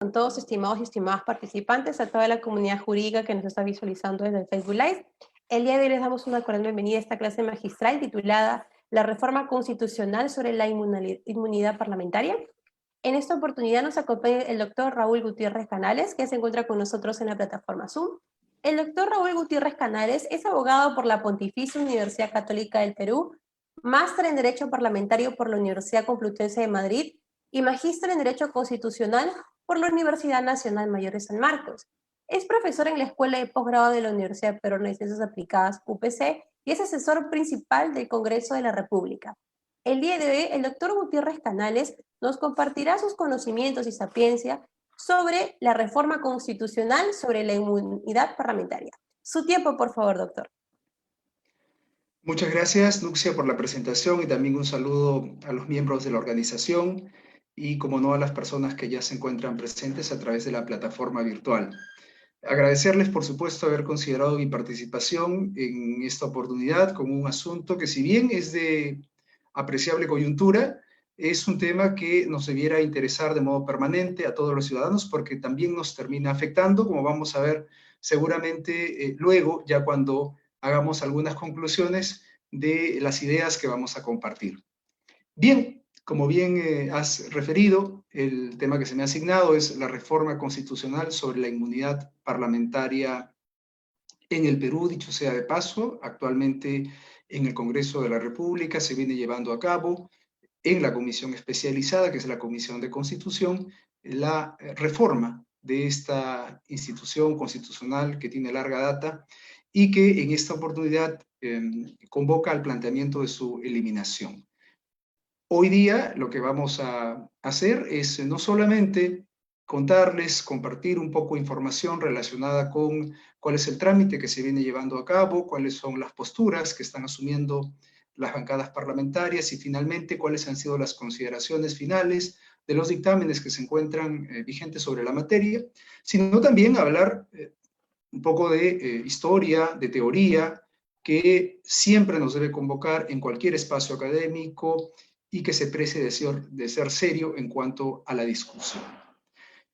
Con todos estimados y estimadas participantes, a toda la comunidad jurídica que nos está visualizando desde el Facebook Live. El día de hoy les damos una cordial bienvenida a esta clase magistral titulada La reforma constitucional sobre la inmunidad parlamentaria. En esta oportunidad nos acompaña el doctor Raúl Gutiérrez Canales, que se encuentra con nosotros en la plataforma Zoom. El doctor Raúl Gutiérrez Canales es abogado por la Pontificia Universidad Católica del Perú, máster en Derecho Parlamentario por la Universidad Complutense de Madrid y magíster en Derecho Constitucional por la Universidad Nacional Mayor de San Marcos. Es profesor en la Escuela de Posgrado de la Universidad Peruana de Ciencias Aplicadas, UPC, y es asesor principal del Congreso de la República. El día de hoy, el doctor Gutiérrez Canales nos compartirá sus conocimientos y sapiencia sobre la reforma constitucional sobre la inmunidad parlamentaria. Su tiempo, por favor, doctor. Muchas gracias, Nuxia, por la presentación y también un saludo a los miembros de la organización y, como no, a las personas que ya se encuentran presentes a través de la plataforma virtual. Agradecerles, por supuesto, haber considerado mi participación en esta oportunidad con un asunto que, si bien es de apreciable coyuntura, es un tema que nos debiera interesar de modo permanente a todos los ciudadanos porque también nos termina afectando, como vamos a ver seguramente luego, ya cuando hagamos algunas conclusiones de las ideas que vamos a compartir. Bien, como bien has referido, el tema que se me ha asignado es la reforma constitucional sobre la inmunidad parlamentaria en el Perú, dicho sea de paso. Actualmente en el Congreso de la República se viene llevando a cabo en la comisión especializada, que es la Comisión de Constitución, la reforma de esta institución constitucional que tiene larga data y que en esta oportunidad convoca al planteamiento de su eliminación. Hoy día lo que vamos a hacer es no solamente contarles, compartir un poco de información relacionada con cuál es el trámite que se viene llevando a cabo, cuáles son las posturas que están asumiendo las bancadas parlamentarias y finalmente cuáles han sido las consideraciones finales de los dictámenes que se encuentran vigentes sobre la materia, sino también hablar un poco de historia, de teoría, que siempre nos debe convocar en cualquier espacio académico y que se precie de ser serio en cuanto a la discusión.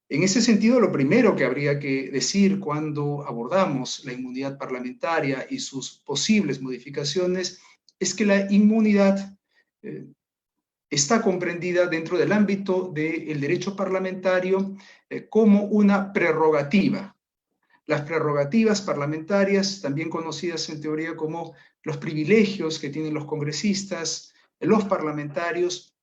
En ese sentido, lo primero que habría que decir cuando abordamos la inmunidad parlamentaria y sus posibles modificaciones es que la inmunidad está comprendida dentro del ámbito del derecho parlamentario como una prerrogativa. Las prerrogativas parlamentarias, también conocidas en teoría como los privilegios que tienen los congresistas, los parlamentarios,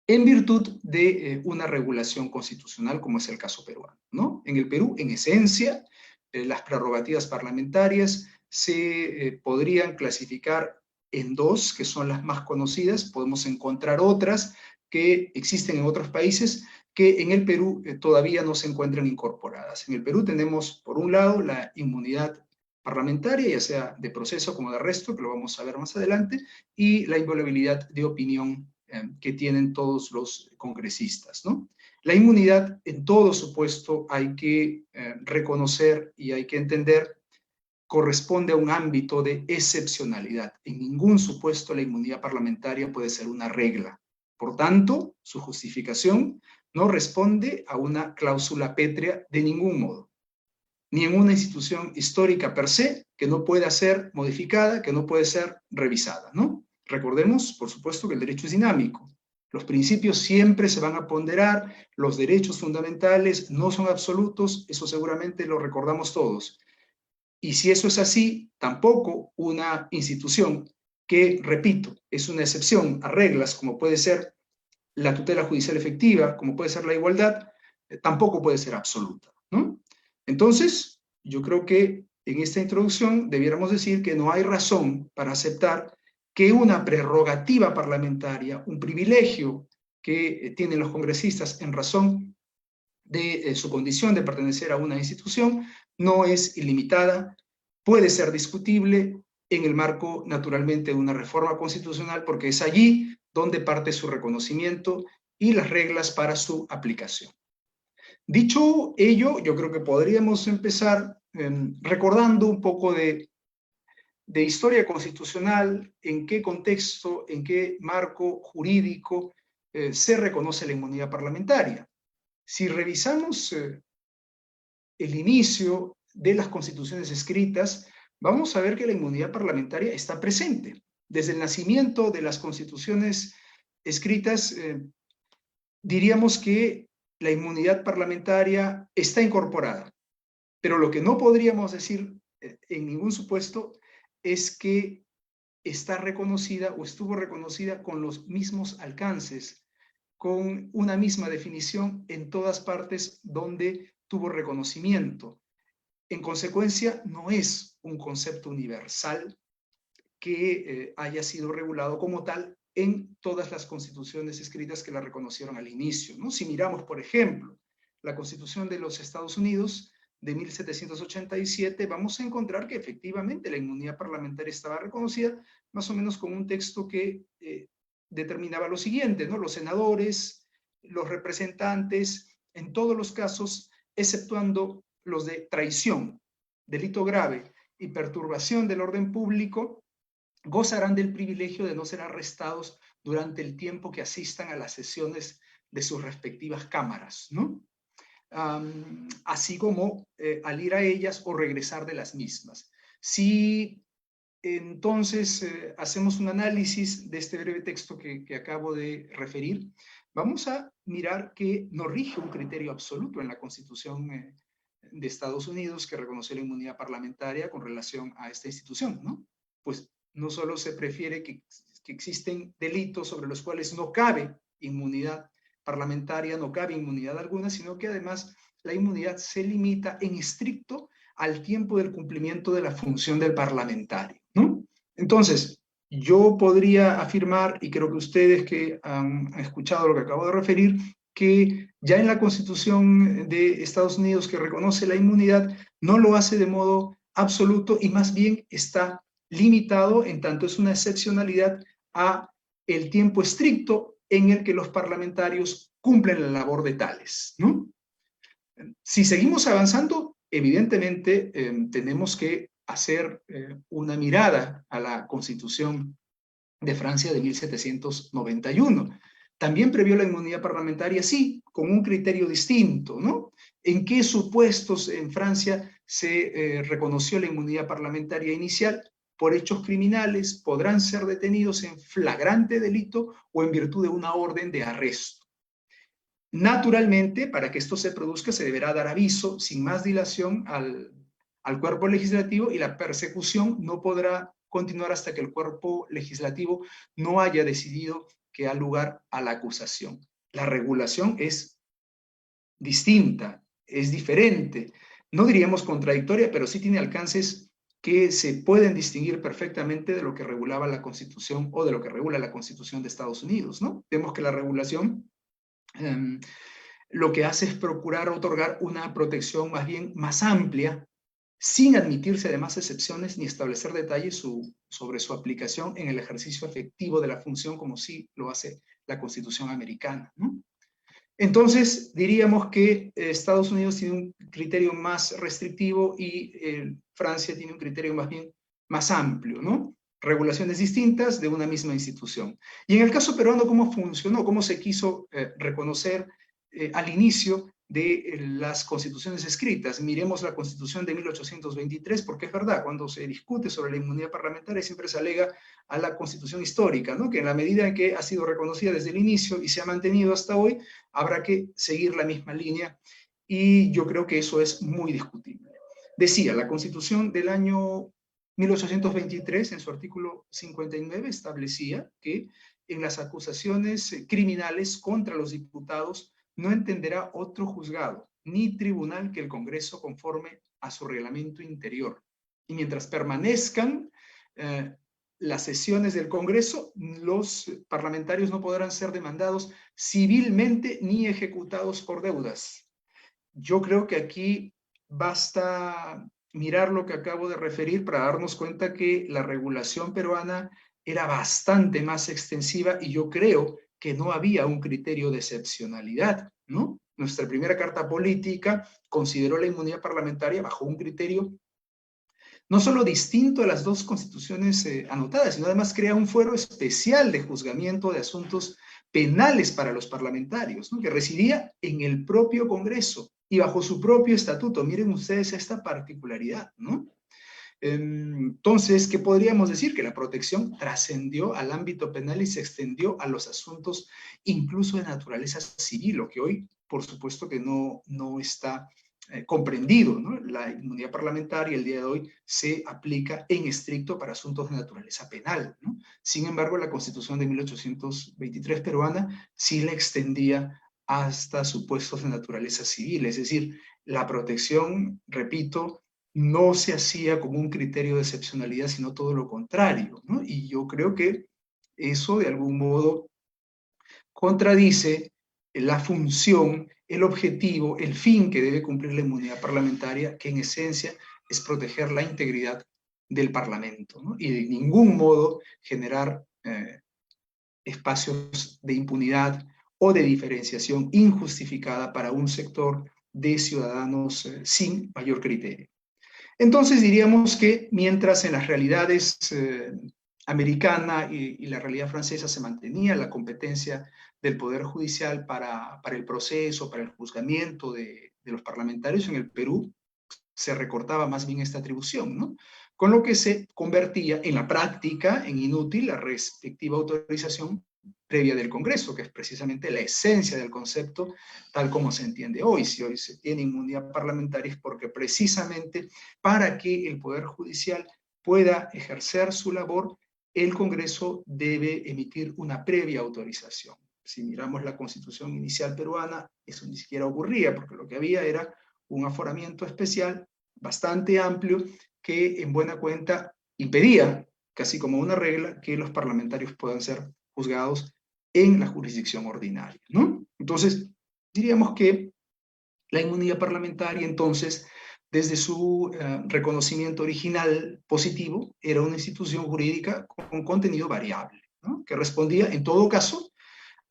en virtud de una regulación constitucional, como es el caso peruano, ¿no? En el Perú, en esencia, las prerrogativas parlamentarias se podrían clasificar en dos, que son las más conocidas. Podemos encontrar otras que existen en otros países, que en el Perú todavía no se encuentran incorporadas. En el Perú tenemos, por un lado, la inmunidad parlamentaria, ya sea de proceso como de arresto, que lo vamos a ver más adelante, y la inviolabilidad de opinión que tienen todos los congresistas, ¿no? La inmunidad, en todo supuesto, hay que reconocer y hay que entender, corresponde a un ámbito de excepcionalidad. En ningún supuesto la inmunidad parlamentaria puede ser una regla. Por tanto, su justificación no responde a una cláusula pétrea de ningún modo, ni en una institución histórica per se que no pueda ser modificada, que no puede ser revisada, ¿no? Recordemos, por supuesto, que el derecho es dinámico. Los principios siempre se van a ponderar, los derechos fundamentales no son absolutos, eso seguramente lo recordamos todos. Y si eso es así, tampoco una institución que, repito, es una excepción a reglas como puede ser la tutela judicial efectiva, como puede ser la igualdad, tampoco puede ser absoluta, ¿no? Entonces, yo creo que en esta introducción debiéramos decir que no hay razón para aceptar que una prerrogativa parlamentaria, un privilegio que tienen los congresistas en razón de su condición de pertenecer a una institución, no es ilimitada, puede ser discutible en el marco, naturalmente, de una reforma constitucional, porque es allí donde parte su reconocimiento y las reglas para su aplicación. Dicho ello, yo creo que podríamos empezar recordando un poco de historia constitucional, en qué contexto, en qué marco jurídico se reconoce la inmunidad parlamentaria. Si revisamos el inicio de las constituciones escritas, vamos a ver que la inmunidad parlamentaria está presente. Desde el nacimiento de las constituciones escritas, diríamos que la inmunidad parlamentaria está incorporada. Pero lo que no podríamos decir en ningún supuesto es que está reconocida o estuvo reconocida con los mismos alcances, con una misma definición en todas partes donde tuvo reconocimiento. En consecuencia, no es un concepto universal que haya sido regulado como tal en todas las constituciones escritas que la reconocieron al inicio, ¿no? Si miramos, por ejemplo, la Constitución de los Estados Unidos de 1787, vamos a encontrar que efectivamente la inmunidad parlamentaria estaba reconocida, más o menos con un texto que determinaba lo siguiente, ¿no? Los senadores, los representantes, en todos los casos, exceptuando los de traición, delito grave y perturbación del orden público, gozarán del privilegio de no ser arrestados durante el tiempo que asistan a las sesiones de sus respectivas cámaras, ¿no? Así como al ir a ellas o regresar de las mismas. Si entonces hacemos un análisis de este breve texto que acabo de referir, vamos a mirar que no rige un criterio absoluto en la Constitución de Estados Unidos que reconoció la inmunidad parlamentaria con relación a esta institución, ¿no? Pues no solo se prefiere que existen delitos sobre los cuales no cabe inmunidad parlamentaria, no cabe inmunidad alguna, sino que además la inmunidad se limita en estricto al tiempo del cumplimiento de la función del parlamentario, ¿no? Entonces, yo podría afirmar, y creo que ustedes que han escuchado lo que acabo de referir, que ya en la Constitución de Estados Unidos que reconoce la inmunidad, no lo hace de modo absoluto y más bien está limitado, en tanto es una excepcionalidad, a el tiempo estricto en el que los parlamentarios cumplen la labor de tales, ¿no? Si seguimos avanzando, evidentemente tenemos que hacer una mirada a la Constitución de Francia de 1791. También previó la inmunidad parlamentaria, sí, con un criterio distinto, ¿no? ¿En qué supuestos en Francia se reconoció la inmunidad parlamentaria inicial? Por hechos criminales podrán ser detenidos en flagrante delito o en virtud de una orden de arresto. Naturalmente, para que esto se produzca, se deberá dar aviso sin más dilación al cuerpo legislativo y la persecución no podrá continuar hasta que el cuerpo legislativo no haya decidido que da lugar a la acusación. La regulación es distinta, es diferente. No diríamos contradictoria, pero sí tiene alcances que se pueden distinguir perfectamente de lo que regulaba la Constitución o de lo que regula la Constitución de Estados Unidos, ¿no? Vemos que la regulación lo que hace es procurar otorgar una protección más bien más amplia, sin admitirse además excepciones ni establecer detalles sobre su aplicación en el ejercicio efectivo de la función, como sí lo hace la Constitución americana, ¿no? Entonces, diríamos que Estados Unidos tiene un criterio más restrictivo y Francia tiene un criterio más bien más amplio, ¿no? Regulaciones distintas de una misma institución. Y en el caso peruano, ¿cómo funcionó? ¿Cómo se quiso reconocer al inicio de las constituciones escritas? Miremos la Constitución de 1823, porque es verdad, cuando se discute sobre la inmunidad parlamentaria siempre se alega a la Constitución histórica, ¿no? Que en la medida en que ha sido reconocida desde el inicio y se ha mantenido hasta hoy, habrá que seguir la misma línea, y yo creo que eso es muy discutible. Decía, la Constitución del año 1823, en su artículo 59, establecía que en las acusaciones criminales contra los diputados no entenderá otro juzgado ni tribunal que el Congreso conforme a su reglamento interior. Y mientras permanezcan las sesiones del Congreso, los parlamentarios no podrán ser demandados civilmente ni ejecutados por deudas. Yo creo que aquí basta mirar lo que acabo de referir para darnos cuenta que la regulación peruana era bastante más extensiva y yo creo que no había un criterio de excepcionalidad, ¿no? Nuestra primera carta política consideró la inmunidad parlamentaria bajo un criterio no solo distinto a las dos constituciones anotadas, sino además crea un fuero especial de juzgamiento de asuntos penales para los parlamentarios, ¿no? Que residía en el propio Congreso y bajo su propio estatuto. Miren ustedes esta particularidad, ¿no? Entonces, ¿qué podríamos decir? Que la protección trascendió al ámbito penal y se extendió a los asuntos incluso de naturaleza civil, lo que hoy, por supuesto, que no está comprendido, ¿no? La inmunidad parlamentaria el día de hoy se aplica en estricto para asuntos de naturaleza penal, ¿no? Sin embargo, la Constitución de 1823 peruana sí la extendía hasta supuestos de naturaleza civil, es decir, la protección, repito, no se hacía como un criterio de excepcionalidad, sino todo lo contrario, ¿no? Y yo creo que eso de algún modo contradice la función, el objetivo, el fin que debe cumplir la inmunidad parlamentaria, que en esencia es proteger la integridad del Parlamento, ¿no? Y de ningún modo generar espacios de impunidad o de diferenciación injustificada para un sector de ciudadanos sin mayor criterio. Entonces diríamos que mientras en las realidades americana y la realidad francesa se mantenía la competencia del Poder Judicial para el proceso, para el juzgamiento de los parlamentarios, en el Perú se recortaba más bien esta atribución, ¿no? Con lo que se convertía en la práctica en inútil la respectiva autorización previa del Congreso, que es precisamente la esencia del concepto tal como se entiende hoy. Si hoy se tiene inmunidad parlamentaria es porque precisamente para que el Poder Judicial pueda ejercer su labor, el Congreso debe emitir una previa autorización. Si miramos la Constitución inicial peruana, eso ni siquiera ocurría, porque lo que había era un aforamiento especial bastante amplio que en buena cuenta impedía, casi como una regla, que los parlamentarios puedan ser juzgados en la jurisdicción ordinaria, ¿no? Entonces, diríamos que la inmunidad parlamentaria, entonces, desde su reconocimiento original positivo, era una institución jurídica con contenido variable, ¿no? Que respondía, en todo caso,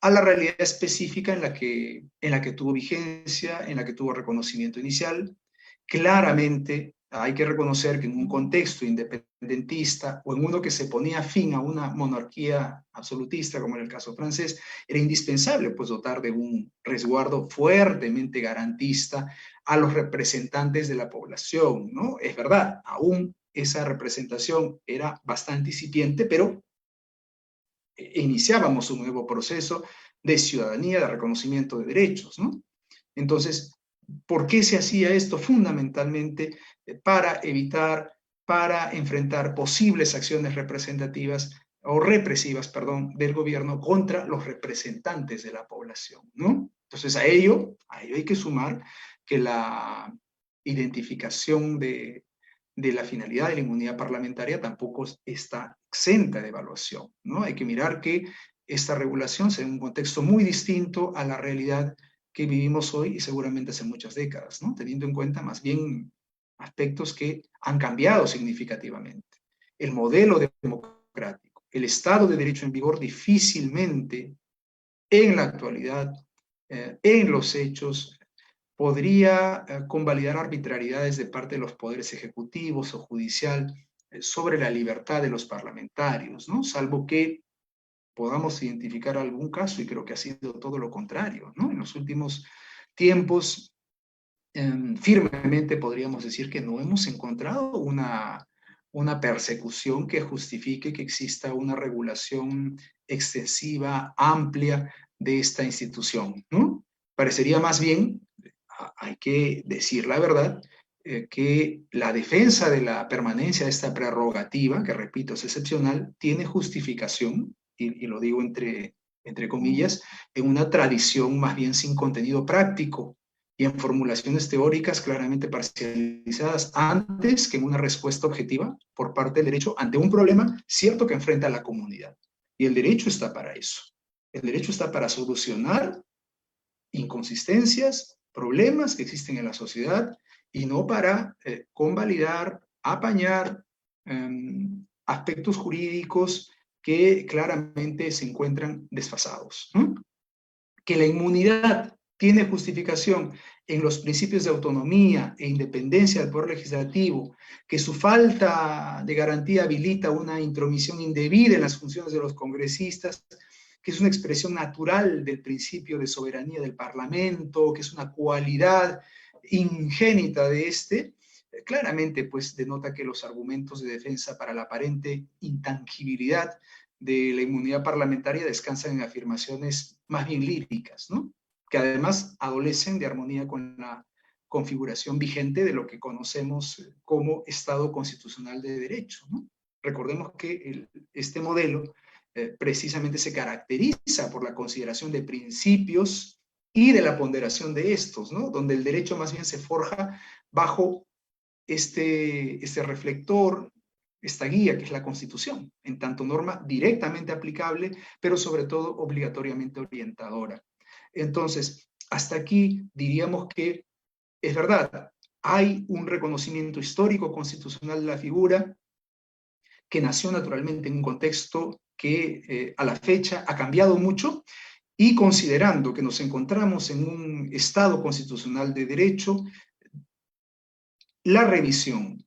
a la realidad específica en la que tuvo vigencia, en la que tuvo reconocimiento inicial. Claramente hay que reconocer que en un contexto independentista o en uno que se ponía fin a una monarquía absolutista, como en el caso francés, era indispensable pues, dotar de un resguardo fuertemente garantista a los representantes de la población, ¿no? Es verdad, aún esa representación era bastante incipiente, pero iniciábamos un nuevo proceso de ciudadanía, de reconocimiento de derechos, ¿no? Entonces, ¿por qué se hacía esto? Fundamentalmente para evitar, para enfrentar posibles acciones representativas o represivas, perdón, del gobierno contra los representantes de la población, ¿no? Entonces, a ello hay que sumar que la identificación de la finalidad de la inmunidad parlamentaria tampoco está exenta de evaluación, ¿no? Hay que mirar que esta regulación se da en un contexto muy distinto a la realidad que vivimos hoy y seguramente hace muchas décadas, ¿no? Teniendo en cuenta más bien aspectos que han cambiado significativamente. El modelo democrático, el Estado de Derecho en vigor difícilmente en la actualidad, en los hechos, podría convalidar arbitrariedades de parte de los poderes ejecutivos o judicial sobre la libertad de los parlamentarios, ¿no? Salvo que podamos identificar algún caso, y creo que ha sido todo lo contrario, ¿no? En los últimos tiempos, firmemente podríamos decir que no hemos encontrado una persecución que justifique que exista una regulación extensiva, amplia de esta institución, ¿no? Parecería más bien, hay que decir la verdad, que la defensa de la permanencia de esta prerrogativa, que repito es excepcional, tiene justificación, y lo digo entre comillas, en una tradición más bien sin contenido práctico y en formulaciones teóricas claramente parcializadas antes que en una respuesta objetiva por parte del derecho ante un problema cierto que enfrenta a la comunidad. Y el derecho está para eso. El derecho está para solucionar inconsistencias, problemas que existen en la sociedad y no para convalidar, apañar aspectos jurídicos que claramente se encuentran desfasados, ¿no? Que la inmunidad tiene justificación en los principios de autonomía e independencia del Poder Legislativo, que su falta de garantía habilita una intromisión indebida en las funciones de los congresistas, que es una expresión natural del principio de soberanía del Parlamento, que es una cualidad ingénita de este, claramente pues denota que los argumentos de defensa para la aparente intangibilidad de la inmunidad parlamentaria descansan en afirmaciones más bien líricas, ¿no? Que además adolecen de armonía con la configuración vigente de lo que conocemos como Estado constitucional de derecho, ¿no? Recordemos que este modelo precisamente se caracteriza por la consideración de principios y de la ponderación de estos, ¿no? Donde el derecho más bien se forja bajo este reflector, esta guía que es la Constitución, en tanto norma directamente aplicable, pero sobre todo obligatoriamente orientadora. Entonces, hasta aquí diríamos que es verdad, hay un reconocimiento histórico constitucional de la figura que nació naturalmente en un contexto que a la fecha ha cambiado mucho, y considerando que nos encontramos en un Estado constitucional de derecho, la revisión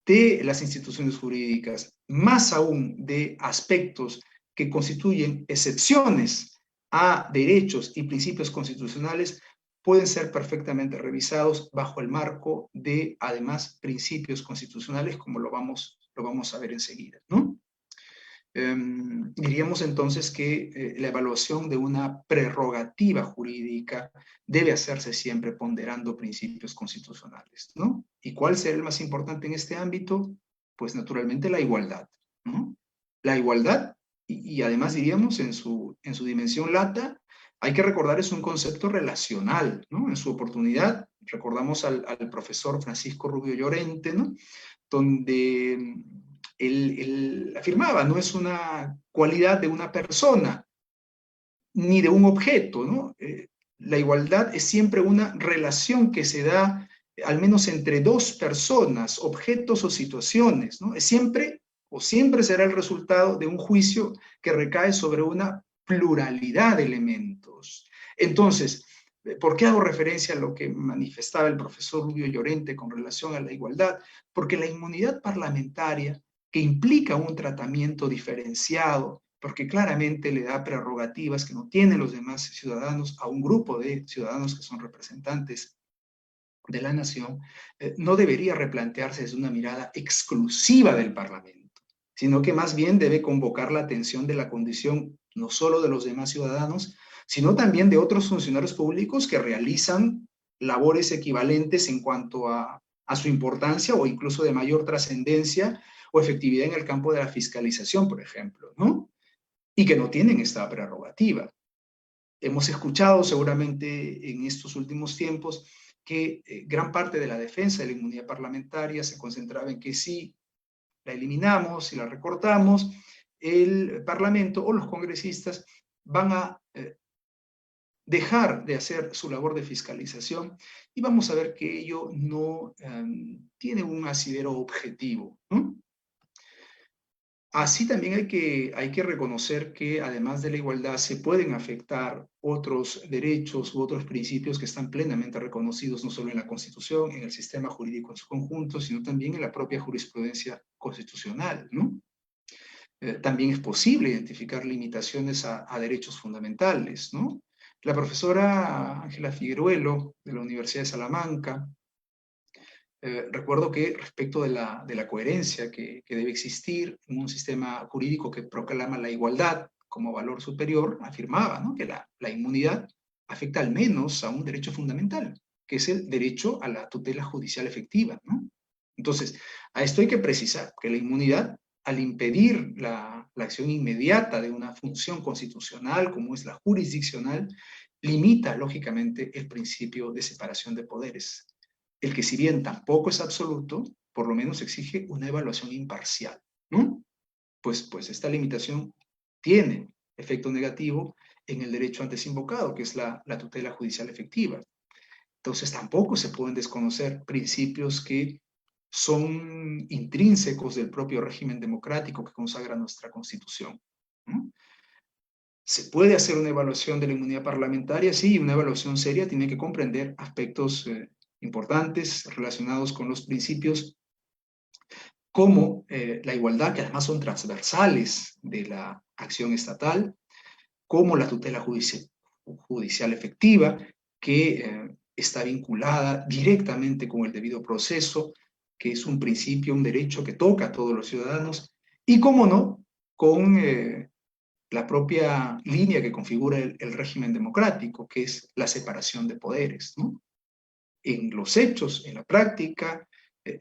de las instituciones jurídicas, más aún de aspectos que constituyen excepciones a derechos y principios constitucionales, pueden ser perfectamente revisados bajo el marco de, además, principios constitucionales, como lo vamos a ver enseguida, ¿no? Diríamos entonces que la evaluación de una prerrogativa jurídica debe hacerse siempre ponderando principios constitucionales, ¿no? ¿Y cuál será el más importante en este ámbito? Pues naturalmente la igualdad, ¿no? La igualdad, y además diríamos en su dimensión lata, hay que recordar, es un concepto relacional, ¿no? En su oportunidad, recordamos al profesor Francisco Rubio Llorente, ¿no? Donde él afirmaba, no es una cualidad de una persona ni de un objeto, ¿no? La igualdad es siempre una relación que se da al menos entre dos personas, objetos o situaciones, ¿no? Es siempre o siempre será el resultado de un juicio que recae sobre una pluralidad de elementos. Entonces, ¿por qué hago referencia a lo que manifestaba el profesor Rubio Llorente con relación a la igualdad? Porque la inmunidad parlamentaria, que implica un tratamiento diferenciado, porque claramente le da prerrogativas que no tienen los demás ciudadanos a un grupo de ciudadanos que son representantes de la nación, no debería replantearse desde una mirada exclusiva del Parlamento, sino que más bien debe convocar la atención de la condición no solo de los demás ciudadanos, sino también de otros funcionarios públicos que realizan labores equivalentes en cuanto a su importancia o incluso de mayor trascendencia o efectividad en el campo de la fiscalización, por ejemplo, ¿no? Y que no tienen esta prerrogativa. Hemos escuchado seguramente en estos últimos tiempos que gran parte de la defensa de la inmunidad parlamentaria se concentraba en que si la eliminamos, si la recortamos, el Parlamento o los congresistas van a dejar de hacer su labor de fiscalización, y vamos a ver que ello no tiene un asidero objetivo, ¿no? Así también hay que reconocer que además de la igualdad se pueden afectar otros derechos u otros principios que están plenamente reconocidos no solo en la Constitución, en el sistema jurídico en su conjunto, sino también en la propia jurisprudencia constitucional, ¿no? También es posible identificar limitaciones a derechos fundamentales, ¿no? La profesora Ángela Figueruelo, de la Universidad de Salamanca, recuerdo que respecto de la coherencia que debe existir en un sistema jurídico que proclama la igualdad como valor superior, afirmaba, ¿no?, que la inmunidad afecta al menos a un derecho fundamental, que es el derecho a la tutela judicial efectiva, ¿no? Entonces, a esto hay que precisar que la inmunidad, al impedir la acción inmediata de una función constitucional como es la jurisdiccional, limita lógicamente el principio de separación de poderes, el que si bien tampoco es absoluto, por lo menos exige una evaluación imparcial, ¿no? Pues esta limitación tiene efecto negativo en el derecho antes invocado, que es la tutela judicial efectiva. Entonces tampoco se pueden desconocer principios que son intrínsecos del propio régimen democrático que consagra nuestra Constitución, ¿no? ¿Se puede hacer una evaluación de la inmunidad parlamentaria? Sí, una evaluación seria tiene que comprender aspectos importantes relacionados con los principios como la igualdad, que además son transversales de la acción estatal, como la tutela judicial efectiva, que está vinculada directamente con el debido proceso, que es un principio, un derecho que toca a todos los ciudadanos, y cómo no, con la propia línea que configura el régimen democrático, que es la separación de poderes, ¿no? En los hechos, en la práctica,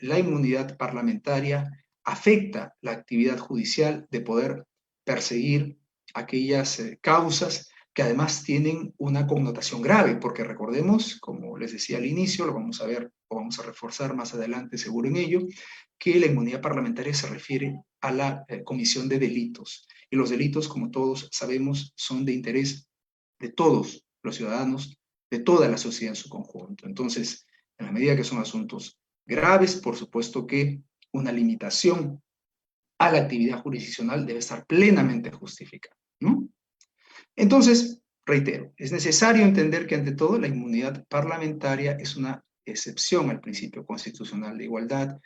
la inmunidad parlamentaria afecta la actividad judicial de poder perseguir aquellas causas que además tienen una connotación grave, porque recordemos, como les decía al inicio, lo vamos a ver o vamos a reforzar más adelante seguro en ello, que la inmunidad parlamentaria se refiere a la comisión de delitos. Y los delitos, como todos sabemos, son de interés de todos los ciudadanos, de toda la sociedad en su conjunto. Entonces, en la medida que son asuntos graves, por supuesto que una limitación a la actividad jurisdiccional debe estar plenamente justificada, ¿no? Entonces, reitero, es necesario entender que ante todo la inmunidad parlamentaria es una excepción al principio constitucional de igualdad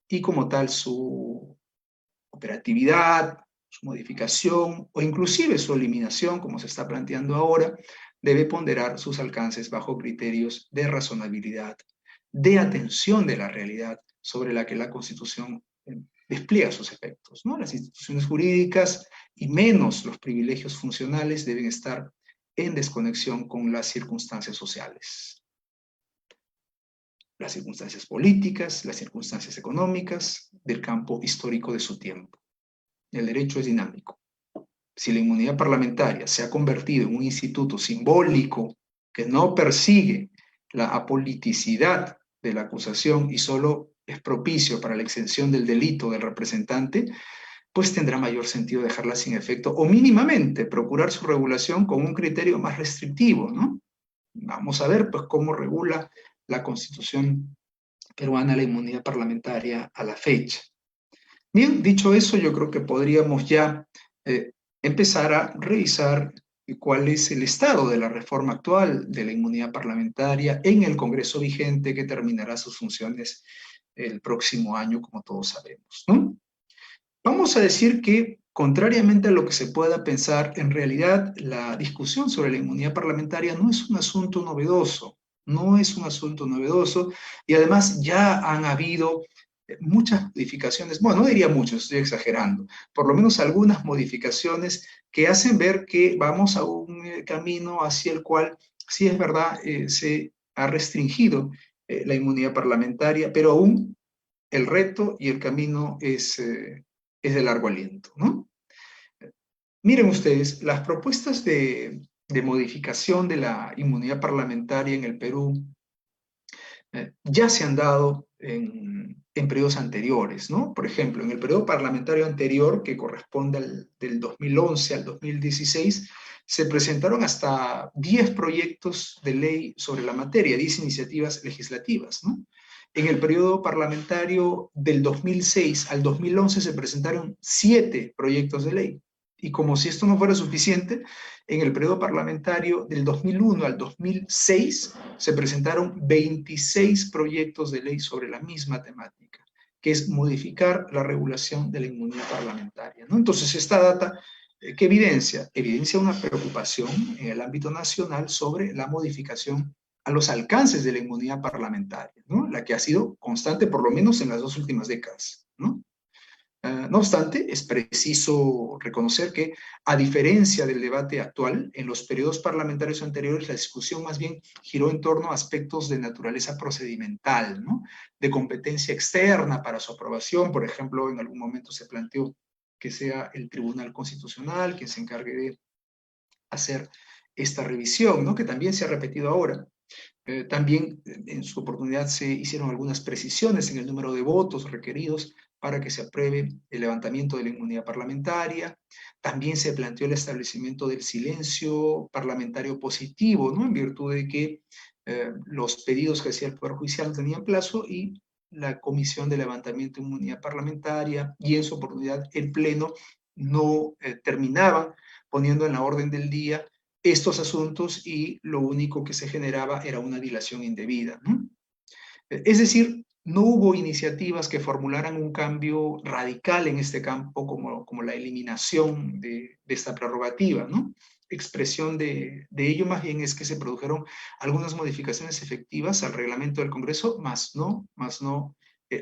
y como tal su operatividad, su modificación o inclusive su eliminación, como se está planteando ahora, debe ponderar sus alcances bajo criterios de razonabilidad, de atención de la realidad sobre la que la Constitución despliega sus efectos, ¿no? Las instituciones jurídicas y menos los privilegios funcionales deben estar en desconexión con las circunstancias sociales, las circunstancias políticas, las circunstancias económicas del campo histórico de su tiempo. El derecho es dinámico. Si la inmunidad parlamentaria se ha convertido en un instituto simbólico que no persigue la apoliticidad de la acusación y solo es propicio para la exención del delito del representante, pues tendrá mayor sentido dejarla sin efecto o mínimamente procurar su regulación con un criterio más restrictivo, ¿no? Vamos a ver pues cómo regula la Constitución peruana la inmunidad parlamentaria a la fecha. Bien, dicho eso, yo creo que podríamos ya empezar a revisar cuál es el estado de la reforma actual de la inmunidad parlamentaria en el Congreso vigente que terminará sus funciones el próximo año, como todos sabemos, ¿no? Vamos a decir que, contrariamente a lo que se pueda pensar, en realidad la discusión sobre la inmunidad parlamentaria no es un asunto novedoso, no es un asunto novedoso, y además ya han habido muchas modificaciones, bueno, no diría muchas, estoy exagerando, por lo menos algunas modificaciones que hacen ver que vamos a un camino hacia el cual, sí es verdad, se ha restringido la inmunidad parlamentaria, pero aún el reto y el camino es de largo aliento, ¿no? Miren ustedes, las propuestas de modificación de la inmunidad parlamentaria en el Perú ya se han dado en periodos anteriores, ¿no? Por ejemplo, en el periodo parlamentario anterior, que corresponde del 2011 al 2016, se presentaron hasta 10 proyectos de ley sobre la materia, 10 iniciativas legislativas, ¿no? En el periodo parlamentario del 2006 al 2011 se presentaron 7 proyectos de ley. Y como si esto no fuera suficiente, en el periodo parlamentario del 2001 al 2006 se presentaron 26 proyectos de ley sobre la misma temática, que es modificar la regulación de la inmunidad parlamentaria, ¿no? Entonces, esta data, ¿qué evidencia? Evidencia una preocupación en el ámbito nacional sobre la modificación a los alcances de la inmunidad parlamentaria, ¿no? La que ha sido constante por lo menos en las 2 últimas décadas, ¿no? No obstante, es preciso reconocer que, a diferencia del debate actual, en los periodos parlamentarios anteriores la discusión más bien giró en torno a aspectos de naturaleza procedimental, ¿no? De competencia externa para su aprobación. Por ejemplo, en algún momento se planteó que sea el Tribunal Constitucional quien se encargue de hacer esta revisión, ¿no? Que también se ha repetido ahora. También en su oportunidad se hicieron algunas precisiones en el número de votos requeridos para que se apruebe el levantamiento de la inmunidad parlamentaria. También se planteó el establecimiento del silencio parlamentario positivo, ¿no? En virtud de que los pedidos que hacía el Poder Judicial no tenían plazo y la Comisión de Levantamiento de Inmunidad Parlamentaria y en su oportunidad el Pleno no terminaban poniendo en la orden del día estos asuntos y lo único que se generaba era una dilación indebida, ¿no? Es decir, no hubo iniciativas que formularan un cambio radical en este campo como la eliminación de esta prerrogativa, ¿no? expresión de ello más bien es que se produjeron algunas modificaciones efectivas al reglamento del Congreso, más no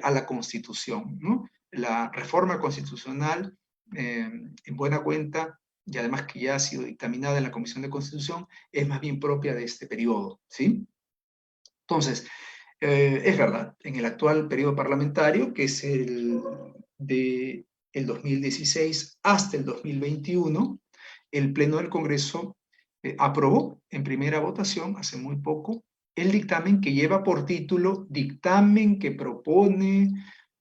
a la Constitución, ¿no? La reforma constitucional, en buena cuenta, y además que ya ha sido dictaminada en la Comisión de Constitución, es más bien propia de este periodo, ¿sí? Entonces, es verdad, en el actual periodo parlamentario, que es de el 2016 hasta el 2021, el Pleno del Congreso aprobó en primera votación, hace muy poco, el dictamen que lleva por título Dictamen que propone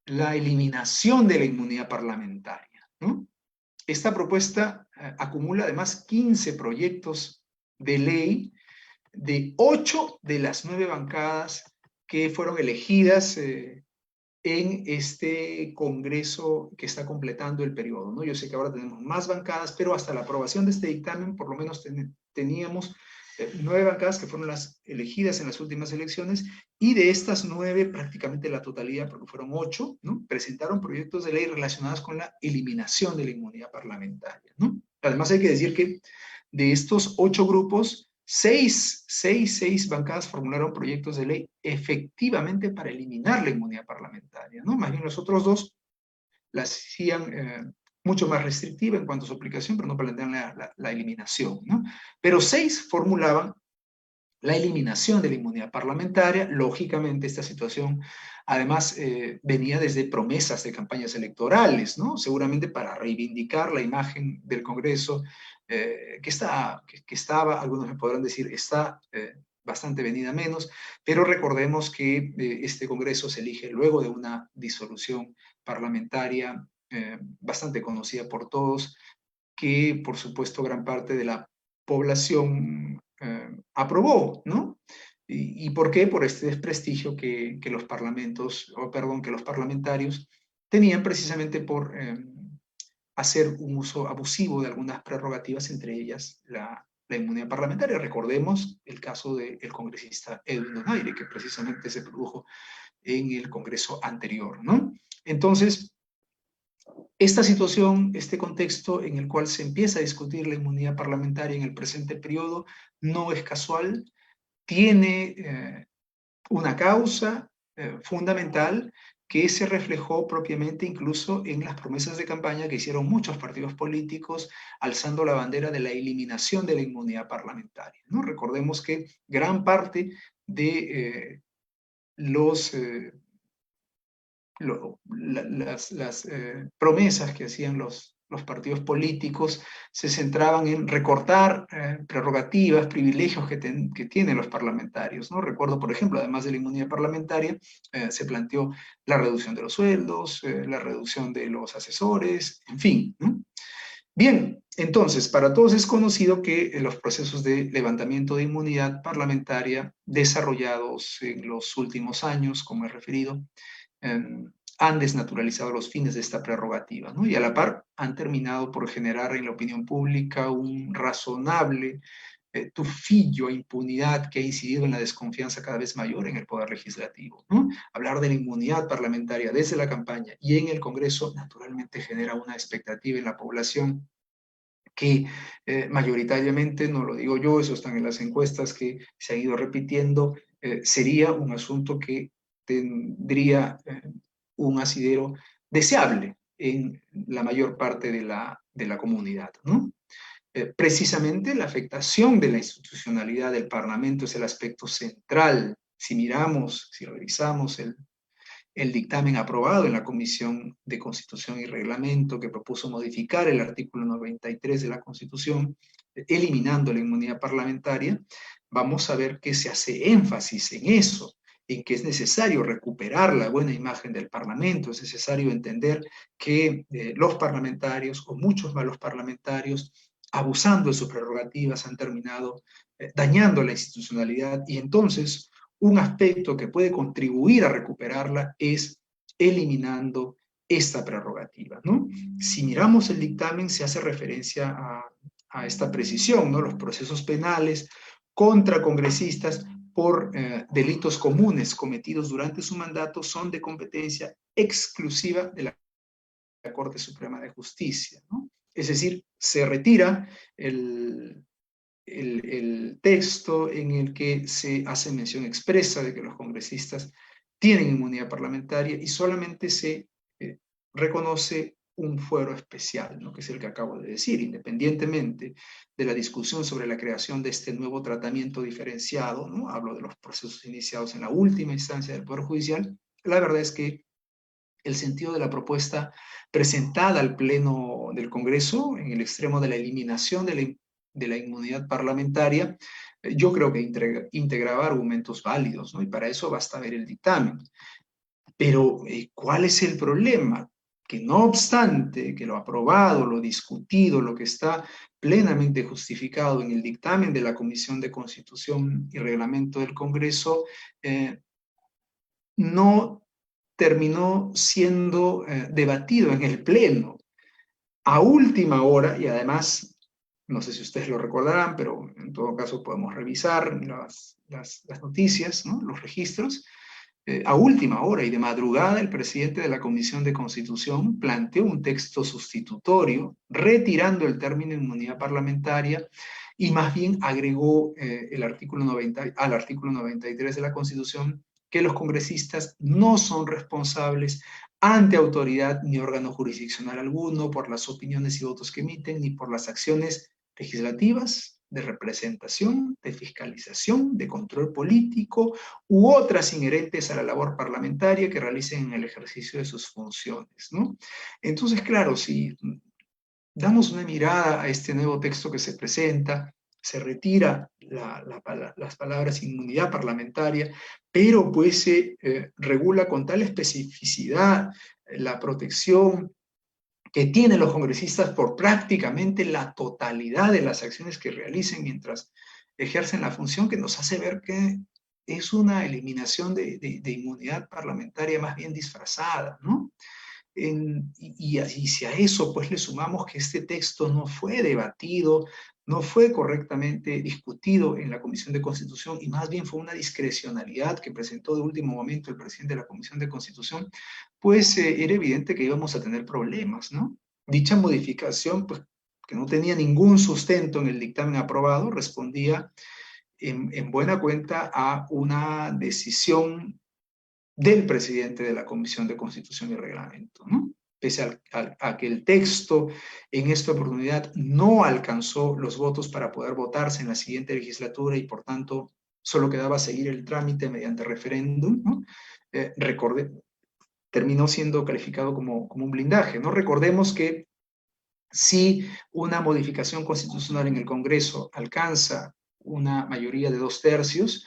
la eliminación de la inmunidad parlamentaria, ¿no? Esta propuesta acumula además 15 proyectos de ley de 8 de las 9 bancadas que fueron elegidas en este Congreso que está completando el periodo, ¿no? Yo sé que ahora tenemos más bancadas, pero hasta la aprobación de este dictamen, por lo menos teníamos 9 bancadas que fueron las elegidas en las últimas elecciones, y de estas 9, prácticamente la totalidad, porque fueron 8, ¿no? Presentaron proyectos de ley relacionados con la eliminación de la inmunidad parlamentaria, ¿no? Además hay que decir que de estos 8 grupos, 6 bancadas formularon proyectos de ley efectivamente para eliminar la inmunidad parlamentaria, ¿no? Más bien los otros 2 la hacían mucho más restrictiva en cuanto a su aplicación, pero no plantean la eliminación, ¿no? Pero 6 formulaban la eliminación de la inmunidad parlamentaria. Lógicamente, esta situación además venía desde promesas de campañas electorales, ¿no? Seguramente para reivindicar la imagen del Congreso, que estaba, algunos me podrán decir, está bastante venida menos, pero recordemos que este Congreso se elige luego de una disolución parlamentaria bastante conocida por todos, que por supuesto gran parte de la población aprobó, ¿no? ¿Y por qué? Por este desprestigio que los parlamentos, o perdón, que los parlamentarios tenían precisamente por hacer un uso abusivo de algunas prerrogativas, entre ellas la inmunidad parlamentaria. Recordemos el caso del congresista Edwin Donaire, que precisamente se produjo en el Congreso anterior, ¿no? Entonces, esta situación, este contexto en el cual se empieza a discutir la inmunidad parlamentaria en el presente periodo, no es casual, tiene una causa fundamental que se reflejó propiamente incluso en las promesas de campaña que hicieron muchos partidos políticos alzando la bandera de la eliminación de la inmunidad parlamentaria, ¿no? Recordemos que gran parte de los las promesas que hacían los partidos políticos se centraban en recortar prerrogativas, privilegios que tienen los parlamentarios, ¿no? Recuerdo, por ejemplo, además de la inmunidad parlamentaria, se planteó la reducción de los sueldos, la reducción de los asesores, en fin, ¿no? Bien, entonces, para todos es conocido que los procesos de levantamiento de inmunidad parlamentaria desarrollados en los últimos años, como he referido, han desnaturalizado los fines de esta prerrogativa, ¿no? Y a la par han terminado por generar en la opinión pública un razonable tufillo a impunidad que ha incidido en la desconfianza cada vez mayor en el poder legislativo, ¿no? Hablar de la inmunidad parlamentaria desde la campaña y en el Congreso naturalmente genera una expectativa en la población que mayoritariamente, no lo digo yo, eso están en las encuestas que se han ido repitiendo, sería un asunto que tendría un asidero deseable en la mayor parte de la comunidad, ¿no? Precisamente la afectación de la institucionalidad del Parlamento es el aspecto central. Si miramos, si revisamos el dictamen aprobado en la Comisión de Constitución y Reglamento que propuso modificar el artículo 93 de la Constitución, eliminando la inmunidad parlamentaria, vamos a ver que se hace énfasis en eso, en que es necesario recuperar la buena imagen del Parlamento, es necesario entender que los parlamentarios, o muchos malos parlamentarios, abusando de sus prerrogativas, han terminado dañando la institucionalidad, y entonces un aspecto que puede contribuir a recuperarla es eliminando esta prerrogativa, ¿no? Si miramos el dictamen, se hace referencia a esta precisión, ¿no? Los procesos penales contra congresistas por delitos comunes cometidos durante su mandato son de competencia exclusiva de la Corte Suprema de Justicia, ¿no? Es decir, se retira el texto en el que se hace mención expresa de que los congresistas tienen inmunidad parlamentaria y solamente se reconoce un fuero especial, ¿no? Que es el que acabo de decir, independientemente de la discusión sobre la creación de este nuevo tratamiento diferenciado, ¿no? Hablo de los procesos iniciados en la última instancia del Poder Judicial. La verdad es que el sentido de la propuesta presentada al Pleno del Congreso, en el extremo de la eliminación de la inmunidad parlamentaria, yo creo que integraba argumentos válidos, ¿no? Y para eso basta ver el dictamen. Pero, ¿cuál es el problema? Que no obstante que lo aprobado, lo discutido, lo que está plenamente justificado en el dictamen de la Comisión de Constitución y Reglamento del Congreso, no terminó siendo debatido en el Pleno. A última hora, y además, no sé si ustedes lo recordarán, pero en todo caso podemos revisar las noticias, ¿no? Los registros. A última hora y de madrugada, el presidente de la Comisión de Constitución planteó un texto sustitutorio, retirando el término inmunidad parlamentaria y más bien agregó al artículo 93 de la Constitución que los congresistas no son responsables ante autoridad ni órgano jurisdiccional alguno por las opiniones y votos que emiten, ni por las acciones legislativas, de representación, de fiscalización, de control político u otras inherentes a la labor parlamentaria que realicen en el ejercicio de sus funciones, ¿no? Entonces, claro, si damos una mirada a este nuevo texto que se presenta, se retira las palabras inmunidad parlamentaria, pero pues se regula con tal especificidad la protección que tienen los congresistas por prácticamente la totalidad de las acciones que realicen mientras ejercen la función, que nos hace ver que es una eliminación de inmunidad parlamentaria más bien disfrazada, ¿no? Y si a eso pues le sumamos que este texto no fue debatido, no fue correctamente discutido en la Comisión de Constitución y más bien fue una discrecionalidad que presentó de último momento el presidente de la Comisión de Constitución, pues era evidente que íbamos a tener problemas, ¿no? Dicha modificación, pues que no tenía ningún sustento en el dictamen aprobado, respondía en buena cuenta a una decisión del presidente de la Comisión de Constitución y Reglamento, ¿no? Pese a que el texto en esta oportunidad no alcanzó los votos para poder votarse en la siguiente legislatura y por tanto solo quedaba seguir el trámite mediante referéndum, ¿no? Terminó siendo calificado como un blindaje, ¿no? Recordemos que si una modificación constitucional en el Congreso alcanza una mayoría de 2/3,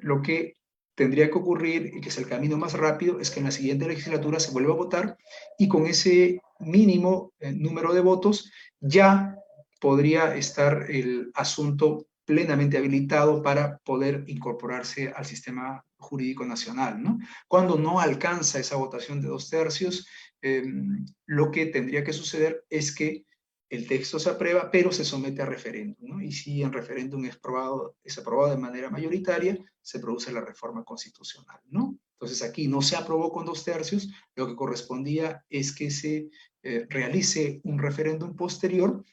lo que tendría que ocurrir, y que es el camino más rápido, es que en la siguiente legislatura se vuelva a votar y con ese mínimo número de votos ya podría estar el asunto plenamente habilitado para poder incorporarse al sistema jurídico nacional, ¿no? Cuando no alcanza esa votación de 2/3, lo que tendría que suceder es que el texto se aprueba, pero se somete a referéndum, ¿no? Y si en referéndum es aprobado de manera mayoritaria, se produce la reforma constitucional, ¿no? Entonces aquí no se aprobó con 2/3, lo que correspondía es que se realice un referéndum posterior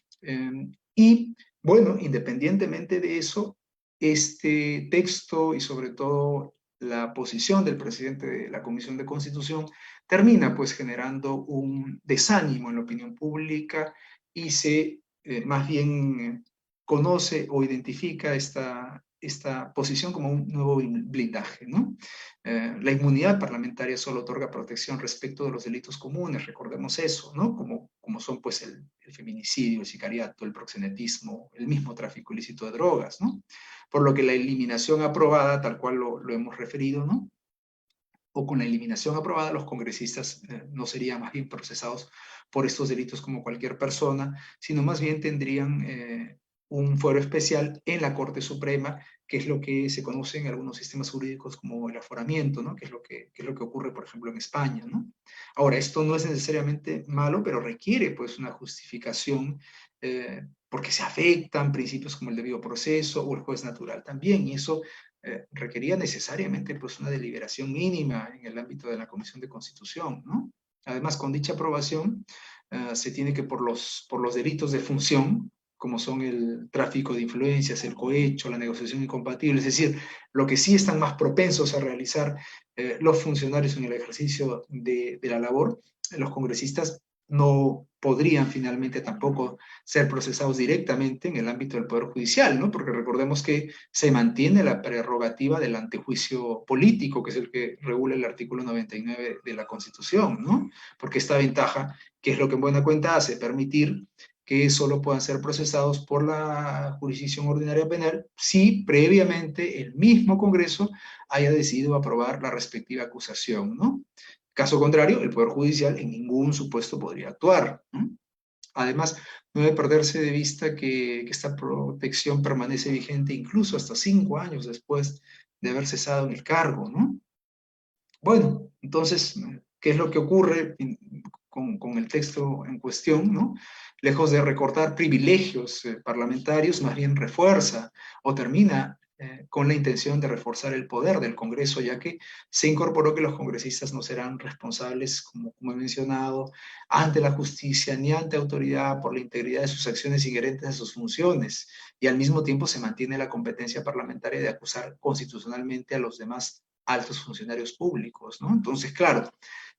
y, bueno, independientemente de eso, este texto y sobre todo la posición del presidente de la Comisión de Constitución termina pues generando un desánimo en la opinión pública y se más bien conoce o identifica esta posición como un nuevo blindaje, ¿no? La inmunidad parlamentaria solo otorga protección respecto de los delitos comunes, recordemos eso, ¿no? Como son pues el feminicidio, el sicariato, el proxenetismo, el mismo tráfico ilícito de drogas, ¿no? Por lo que la eliminación aprobada, tal cual lo hemos referido, ¿no? O con la eliminación aprobada, los congresistas no serían más bien procesados por estos delitos como cualquier persona, sino más bien tendrían un fuero especial en la Corte Suprema, que es lo que se conoce en algunos sistemas jurídicos como el aforamiento, ¿no? Que es lo que ocurre, por ejemplo, en España, ¿no? Ahora, esto no es necesariamente malo, pero requiere pues una justificación porque se afectan principios como el debido proceso o el juez natural también, y eso requería necesariamente pues una deliberación mínima en el ámbito de la Comisión de Constitución, ¿no? Además, con dicha aprobación se tiene que por los delitos de función, como son el tráfico de influencias, el cohecho, la negociación incompatible, es decir, lo que sí están más propensos a realizar los funcionarios en el ejercicio de la labor, los congresistas no podrían finalmente tampoco ser procesados directamente en el ámbito del Poder Judicial, ¿no? Porque recordemos que se mantiene la prerrogativa del antejuicio político, que es el que regula el artículo 99 de la Constitución, ¿no? Porque esta ventaja, que es lo que en buena cuenta hace, permitir que solo puedan ser procesados por la jurisdicción ordinaria penal si previamente el mismo Congreso haya decidido aprobar la respectiva acusación, ¿no? Caso contrario, el Poder Judicial en ningún supuesto podría actuar, ¿no? Además, no debe perderse de vista que esta protección permanece vigente incluso hasta 5 años después de haber cesado en el cargo, ¿no? Bueno, entonces, ¿qué es lo que ocurre con el texto en cuestión, ¿no? Lejos de recortar privilegios parlamentarios, más bien refuerza o termina con la intención de reforzar el poder del Congreso, ya que se incorporó que los congresistas no serán responsables, como he mencionado, ante la justicia ni ante autoridad por la integridad de sus acciones inherentes a sus funciones, y al mismo tiempo se mantiene la competencia parlamentaria de acusar constitucionalmente a los demás altos funcionarios públicos, ¿no? Entonces, claro,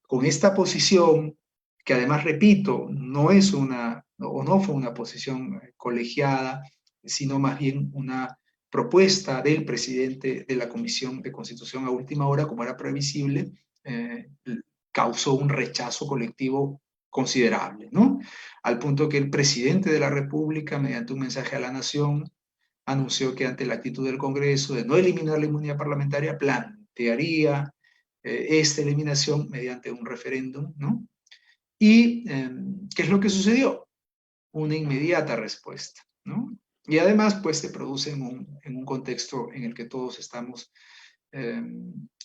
con esta posición, que además, repito, no es una, o no fue una posición colegiada, sino más bien una propuesta del presidente de la Comisión de Constitución a última hora, como era previsible, causó un rechazo colectivo considerable, ¿no? Al punto que el presidente de la República, mediante un mensaje a la nación, anunció que ante la actitud del Congreso de no eliminar la inmunidad parlamentaria, plantearía esta eliminación mediante un referéndum, ¿no? ¿Y qué es lo que sucedió? Una inmediata respuesta, ¿no? Y además, pues se produce en un contexto en el que todos estamos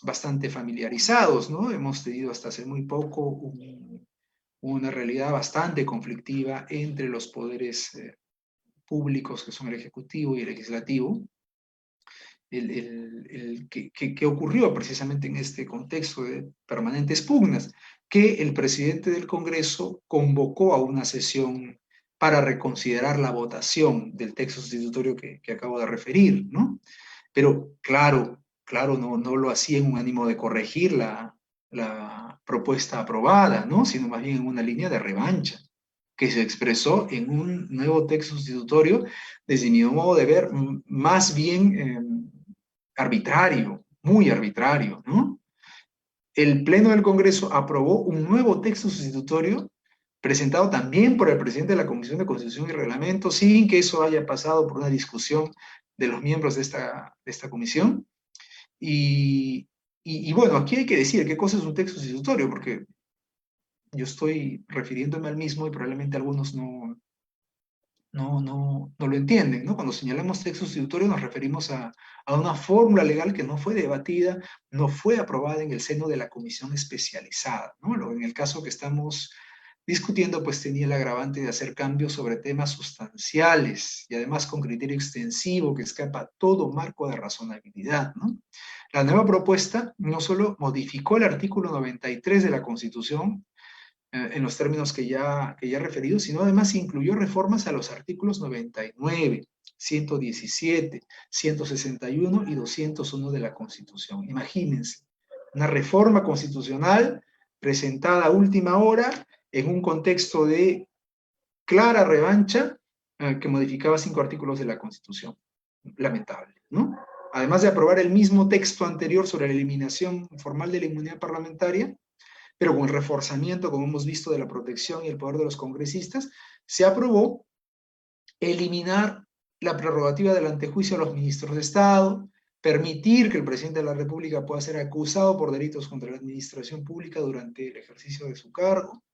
bastante familiarizados, ¿no? Hemos tenido hasta hace muy poco una realidad bastante conflictiva entre los poderes públicos, que son el Ejecutivo y el Legislativo, que ocurrió precisamente en este contexto de permanentes pugnas, que el presidente del Congreso convocó a una sesión para reconsiderar la votación del texto sustitutorio que acabo de referir, ¿no? Pero claro, no lo hacía en un ánimo de corregir la propuesta aprobada, ¿no? Sino más bien en una línea de revancha, que se expresó en un nuevo texto sustitutorio, desde mi modo de ver, más bien arbitrario, muy arbitrario, ¿no? El Pleno del Congreso aprobó un nuevo texto sustitutorio presentado también por el presidente de la Comisión de Constitución y Reglamento, sin que eso haya pasado por una discusión de los miembros de esta comisión. Y bueno, aquí hay que decir qué cosa es un texto sustitutorio, porque yo estoy refiriéndome al mismo y probablemente algunos no lo entienden, ¿no? Cuando señalamos texto sustitutorio nos referimos a una fórmula legal que no fue debatida, no fue aprobada en el seno de la comisión especializada, ¿no? En el caso que estamos discutiendo, pues tenía el agravante de hacer cambios sobre temas sustanciales y además con criterio extensivo que escapa a todo marco de razonabilidad, ¿no? La nueva propuesta no solo modificó el artículo 93 de la Constitución, en los términos que ya he referido, sino además incluyó reformas a los artículos 99, 117, 161 y 201 de la Constitución. Imagínense, una reforma constitucional presentada a última hora en un contexto de clara revancha que modificaba 5 artículos de la Constitución. Lamentable, ¿no? Además de aprobar el mismo texto anterior sobre la eliminación formal de la inmunidad parlamentaria, pero con el reforzamiento, como hemos visto, de la protección y el poder de los congresistas, se aprobó eliminar la prerrogativa del antejuicio a los ministros de Estado, permitir que el presidente de la República pueda ser acusado por delitos contra la administración pública durante el ejercicio de su cargo,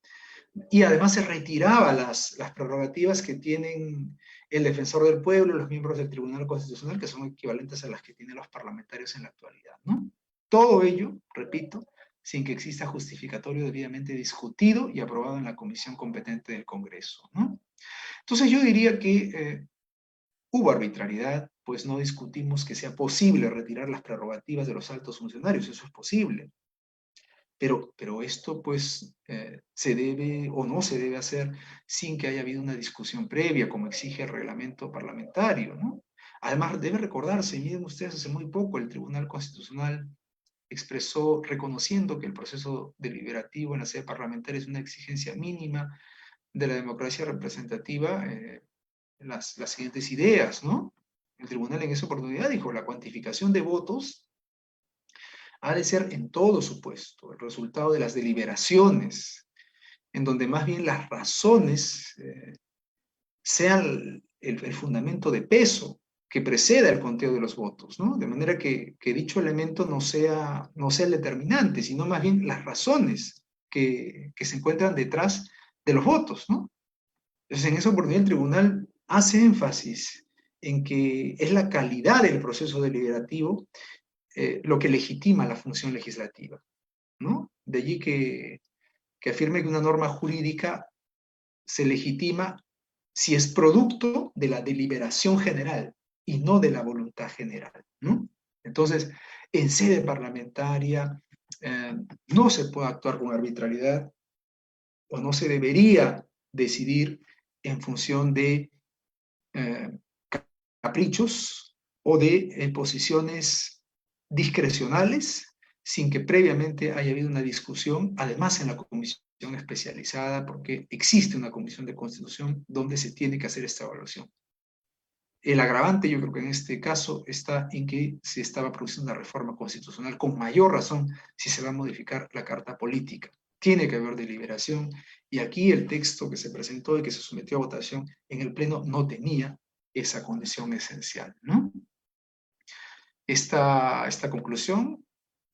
y además se retiraba las prerrogativas que tienen el defensor del pueblo y los miembros del Tribunal Constitucional, que son equivalentes a las que tienen los parlamentarios en la actualidad, ¿no? Todo ello, repito, sin que exista justificatorio debidamente discutido y aprobado en la comisión competente del Congreso, ¿no? Entonces yo diría que hubo arbitrariedad, pues no discutimos que sea posible retirar las prerrogativas de los altos funcionarios, eso es posible. Pero esto pues se debe o no se debe hacer sin que haya habido una discusión previa, como exige el reglamento parlamentario, ¿no? Además, debe recordarse, miren ustedes, hace muy poco el Tribunal Constitucional expresó reconociendo que el proceso deliberativo en la sede parlamentaria es una exigencia mínima de la democracia representativa, las siguientes ideas, ¿no? El tribunal en esa oportunidad dijo, la cuantificación de votos ha de ser en todo supuesto el resultado de las deliberaciones, en donde más bien las razones sean el fundamento de peso que preceda el conteo de los votos, ¿no? De manera que dicho elemento no sea el determinante, sino más bien las razones que se encuentran detrás de los votos, ¿no? Entonces, en esa oportunidad el tribunal hace énfasis en que es la calidad del proceso deliberativo lo que legitima la función legislativa, ¿no? De allí que afirme que una norma jurídica se legitima si es producto de la deliberación general y no de la voluntad general, ¿no? Entonces, en sede parlamentaria no se puede actuar con arbitrariedad o no se debería decidir en función de caprichos o de posiciones discrecionales sin que previamente haya habido una discusión, además en la comisión especializada, porque existe una comisión de constitución donde se tiene que hacer esta evaluación. El agravante, yo creo que en este caso, está en que se estaba produciendo una reforma constitucional con mayor razón si se va a modificar la carta política. Tiene que haber deliberación y aquí el texto que se presentó y que se sometió a votación en el Pleno no tenía esa condición esencial, ¿no? Esta conclusión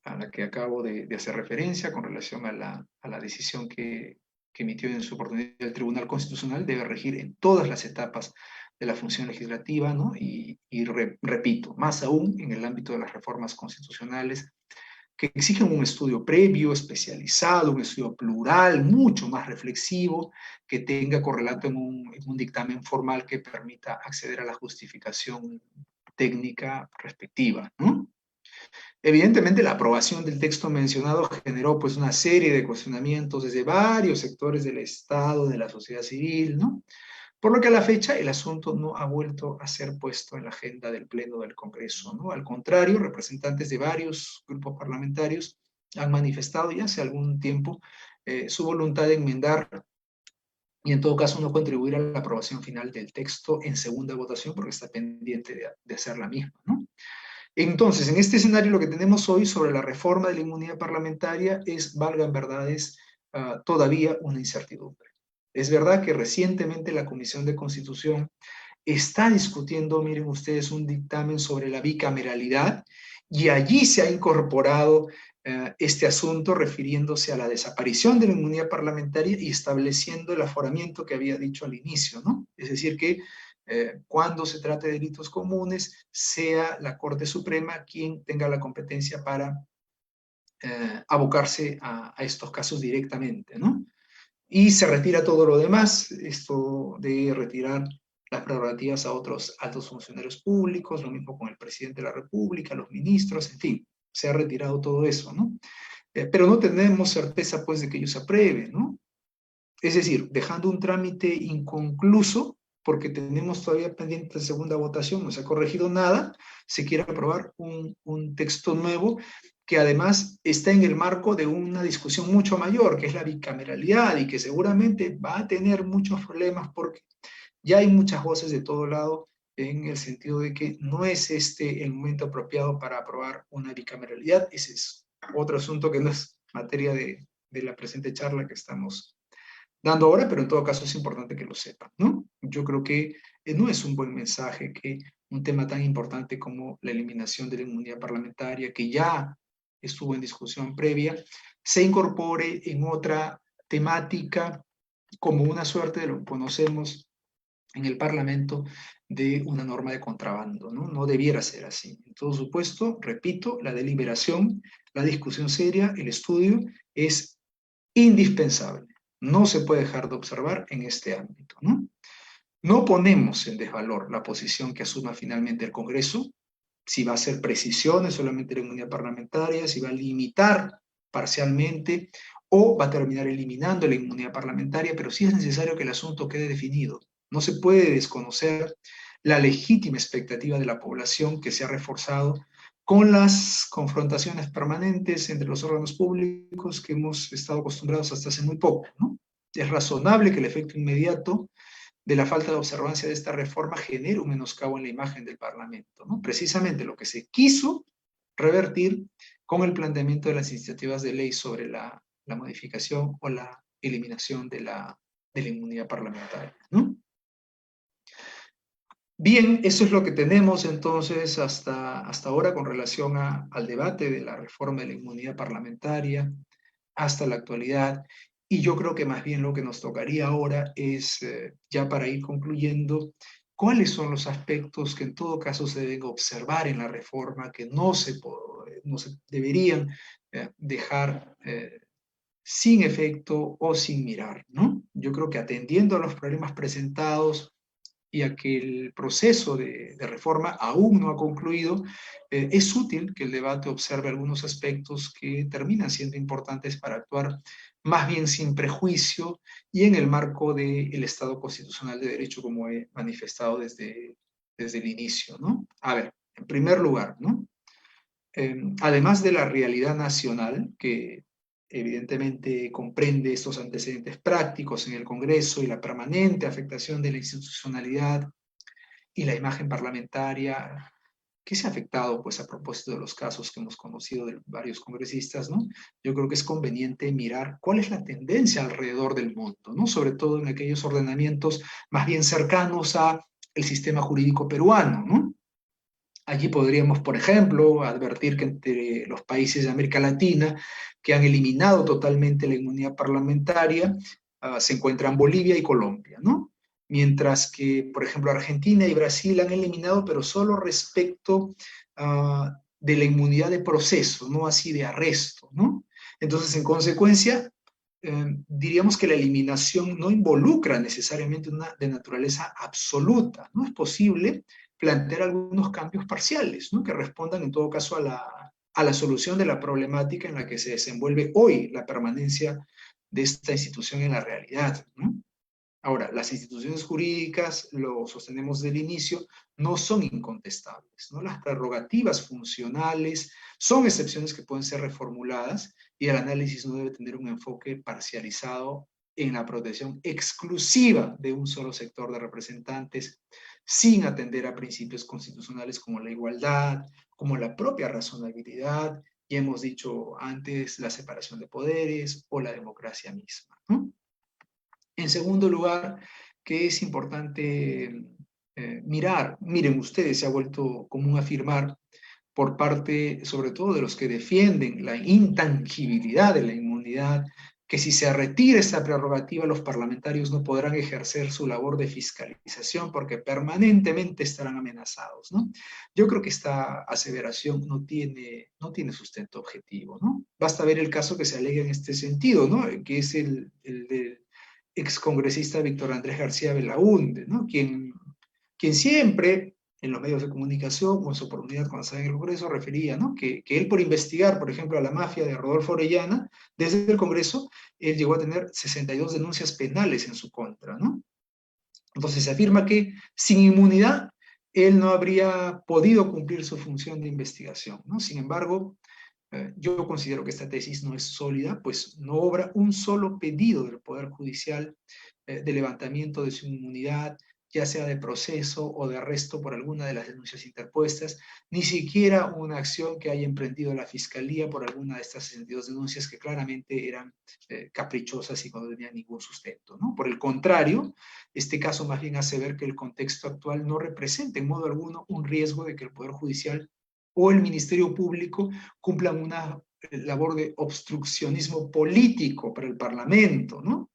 a la que acabo de hacer referencia con relación a la decisión que emitió en su oportunidad el Tribunal Constitucional debe regir en todas las etapas de la función legislativa, ¿no? Repito, más aún en el ámbito de las reformas constitucionales que exigen un estudio previo, especializado, un estudio plural, mucho más reflexivo, que tenga correlato en un dictamen formal que permita acceder a la justificación técnica respectiva, ¿no? Evidentemente, la aprobación del texto mencionado generó pues una serie de cuestionamientos desde varios sectores del Estado, de la sociedad civil, ¿no? Por lo que a la fecha el asunto no ha vuelto a ser puesto en la agenda del Pleno del Congreso, ¿no? Al contrario, representantes de varios grupos parlamentarios han manifestado ya hace algún tiempo su voluntad de enmendar y en todo caso no contribuir a la aprobación final del texto en segunda votación porque está pendiente de hacer la misma, ¿no? Entonces, en este escenario lo que tenemos hoy sobre la reforma de la inmunidad parlamentaria es, valgan verdades, todavía una incertidumbre. Es verdad que recientemente la Comisión de Constitución está discutiendo, miren ustedes, un dictamen sobre la bicameralidad y allí se ha incorporado este asunto refiriéndose a la desaparición de la inmunidad parlamentaria y estableciendo el aforamiento que había dicho al inicio, ¿no? Es decir, que cuando se trate de delitos comunes, sea la Corte Suprema quien tenga la competencia para abocarse a estos casos directamente, ¿no? Y se retira todo lo demás, esto de retirar las prerrogativas a otros altos funcionarios públicos, lo mismo con el presidente de la República, los ministros, en fin, se ha retirado todo eso, ¿no? Pero no tenemos certeza, pues, de que ellos aprueben, ¿no? Es decir, dejando un trámite inconcluso, porque tenemos todavía pendiente de segunda votación, no se ha corregido nada, se quiere aprobar un texto nuevo que además está en el marco de una discusión mucho mayor, que es la bicameralidad, y que seguramente va a tener muchos problemas porque ya hay muchas voces de todo lado en el sentido de que no es este el momento apropiado para aprobar una bicameralidad. Ese es otro asunto que no es materia de la presente charla que estamos dando ahora, pero en todo caso es importante que lo sepan, ¿no? Yo creo que no es un buen mensaje que un tema tan importante como la eliminación de la inmunidad parlamentaria, que ya estuvo en discusión previa, se incorpore en otra temática como una suerte de lo que conocemos en el Parlamento de una norma de contrabando, ¿no? No debiera ser así. En todo supuesto, repito, la deliberación, la discusión seria, el estudio es indispensable. No se puede dejar de observar en este ámbito, ¿no? No ponemos en desvalor la posición que asuma finalmente el Congreso, si va a hacer precisiones solamente en la inmunidad parlamentaria, si va a limitar parcialmente, o va a terminar eliminando la inmunidad parlamentaria, pero sí es necesario que el asunto quede definido. No se puede desconocer la legítima expectativa de la población que se ha reforzado con las confrontaciones permanentes entre los órganos públicos que hemos estado acostumbrados hasta hace muy poco, ¿no? Es razonable que el efecto inmediato de la falta de observancia de esta reforma genere un menoscabo en la imagen del Parlamento, ¿no? Precisamente lo que se quiso revertir con el planteamiento de las iniciativas de ley sobre la modificación o la eliminación de la inmunidad parlamentaria, ¿no? Bien, eso es lo que tenemos entonces hasta ahora con relación al debate de la reforma de la inmunidad parlamentaria hasta la actualidad. Y yo creo que más bien lo que nos tocaría ahora es, ya para ir concluyendo, cuáles son los aspectos que en todo caso se deben observar en la reforma, que no se deberían dejar sin efecto o sin mirar, ¿no? Yo creo que atendiendo a los problemas presentados, y a que el proceso de reforma aún no ha concluido, es útil que el debate observe algunos aspectos que terminan siendo importantes para actuar más bien sin prejuicio y en el marco del Estado constitucional de derecho, como he manifestado desde el inicio, ¿no? A ver, en primer lugar, ¿no? Además de la realidad nacional, que evidentemente comprende estos antecedentes prácticos en el Congreso y la permanente afectación de la institucionalidad y la imagen parlamentaria que se ha afectado, pues a propósito de los casos que hemos conocido de varios congresistas, ¿no? Yo creo que es conveniente mirar cuál es la tendencia alrededor del mundo, ¿no? Sobre todo en aquellos ordenamientos más bien cercanos a el sistema jurídico peruano, ¿no? Allí podríamos, por ejemplo, advertir que entre los países de América Latina que han eliminado totalmente la inmunidad parlamentaria, se encuentran Bolivia y Colombia, ¿no? Mientras que, por ejemplo, Argentina y Brasil han eliminado, pero solo respecto de la inmunidad de proceso, no así de arresto, ¿no? Entonces, en consecuencia, diríamos que la eliminación no involucra necesariamente una de naturaleza absoluta, ¿no? Es posible plantear algunos cambios parciales, ¿no? Que respondan en todo caso a la solución de la problemática en la que se desenvuelve hoy la permanencia de esta institución en la realidad, ¿no? Ahora, las instituciones jurídicas, lo sostenemos desde el inicio, no son incontestables, ¿no? Las prerrogativas funcionales son excepciones que pueden ser reformuladas y el análisis no debe tener un enfoque parcializado en la protección exclusiva de un solo sector de representantes, sin atender a principios constitucionales como la igualdad, como la propia razonabilidad, y hemos dicho antes, la separación de poderes o la democracia misma, ¿no? En segundo lugar, que es importante miren ustedes, se ha vuelto común afirmar por parte, sobre todo de los que defienden la intangibilidad de la inmunidad, que si se retira esta prerrogativa, los parlamentarios no podrán ejercer su labor de fiscalización porque permanentemente estarán amenazados, ¿no? Yo creo que esta aseveración no tiene sustento objetivo, ¿no? Basta ver el caso que se alega en este sentido, ¿no? Que es el del excongresista Víctor Andrés García Belaúnde, ¿no? Quien siempre en los medios de comunicación o en su oportunidad cuando estaba en el Congreso refería, ¿no? Que él por investigar, por ejemplo, a la mafia de Rodolfo Orellana, desde el Congreso, él llegó a tener 62 denuncias penales en su contra, ¿no? Entonces se afirma que sin inmunidad él no habría podido cumplir su función de investigación, ¿no? Sin embargo, yo considero que esta tesis no es sólida, pues no obra un solo pedido del Poder Judicial de levantamiento de su inmunidad, ya sea de proceso o de arresto por alguna de las denuncias interpuestas, ni siquiera una acción que haya emprendido la Fiscalía por alguna de estas 62 denuncias que claramente eran caprichosas y no tenían ningún sustento, ¿no? Por el contrario, este caso más bien hace ver que el contexto actual no representa en modo alguno un riesgo de que el Poder Judicial o el Ministerio Público cumplan una labor de obstruccionismo político para el Parlamento, ¿no?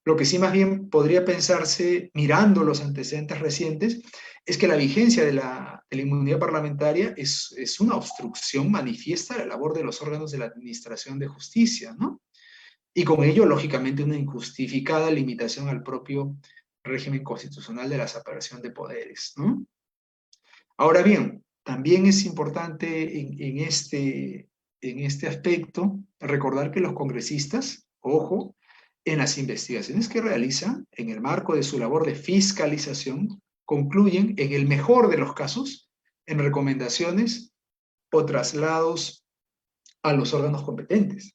Lo que sí más bien podría pensarse, mirando los antecedentes recientes, es que la vigencia de la inmunidad parlamentaria es una obstrucción manifiesta a la labor de los órganos de la Administración de Justicia, ¿no? Y con ello, lógicamente, una injustificada limitación al propio régimen constitucional de la separación de poderes, ¿no? Ahora bien, también es importante en este en este aspecto recordar que los congresistas, ojo, en las investigaciones que realizan, en el marco de su labor de fiscalización, concluyen, en el mejor de los casos, en recomendaciones o traslados a los órganos competentes.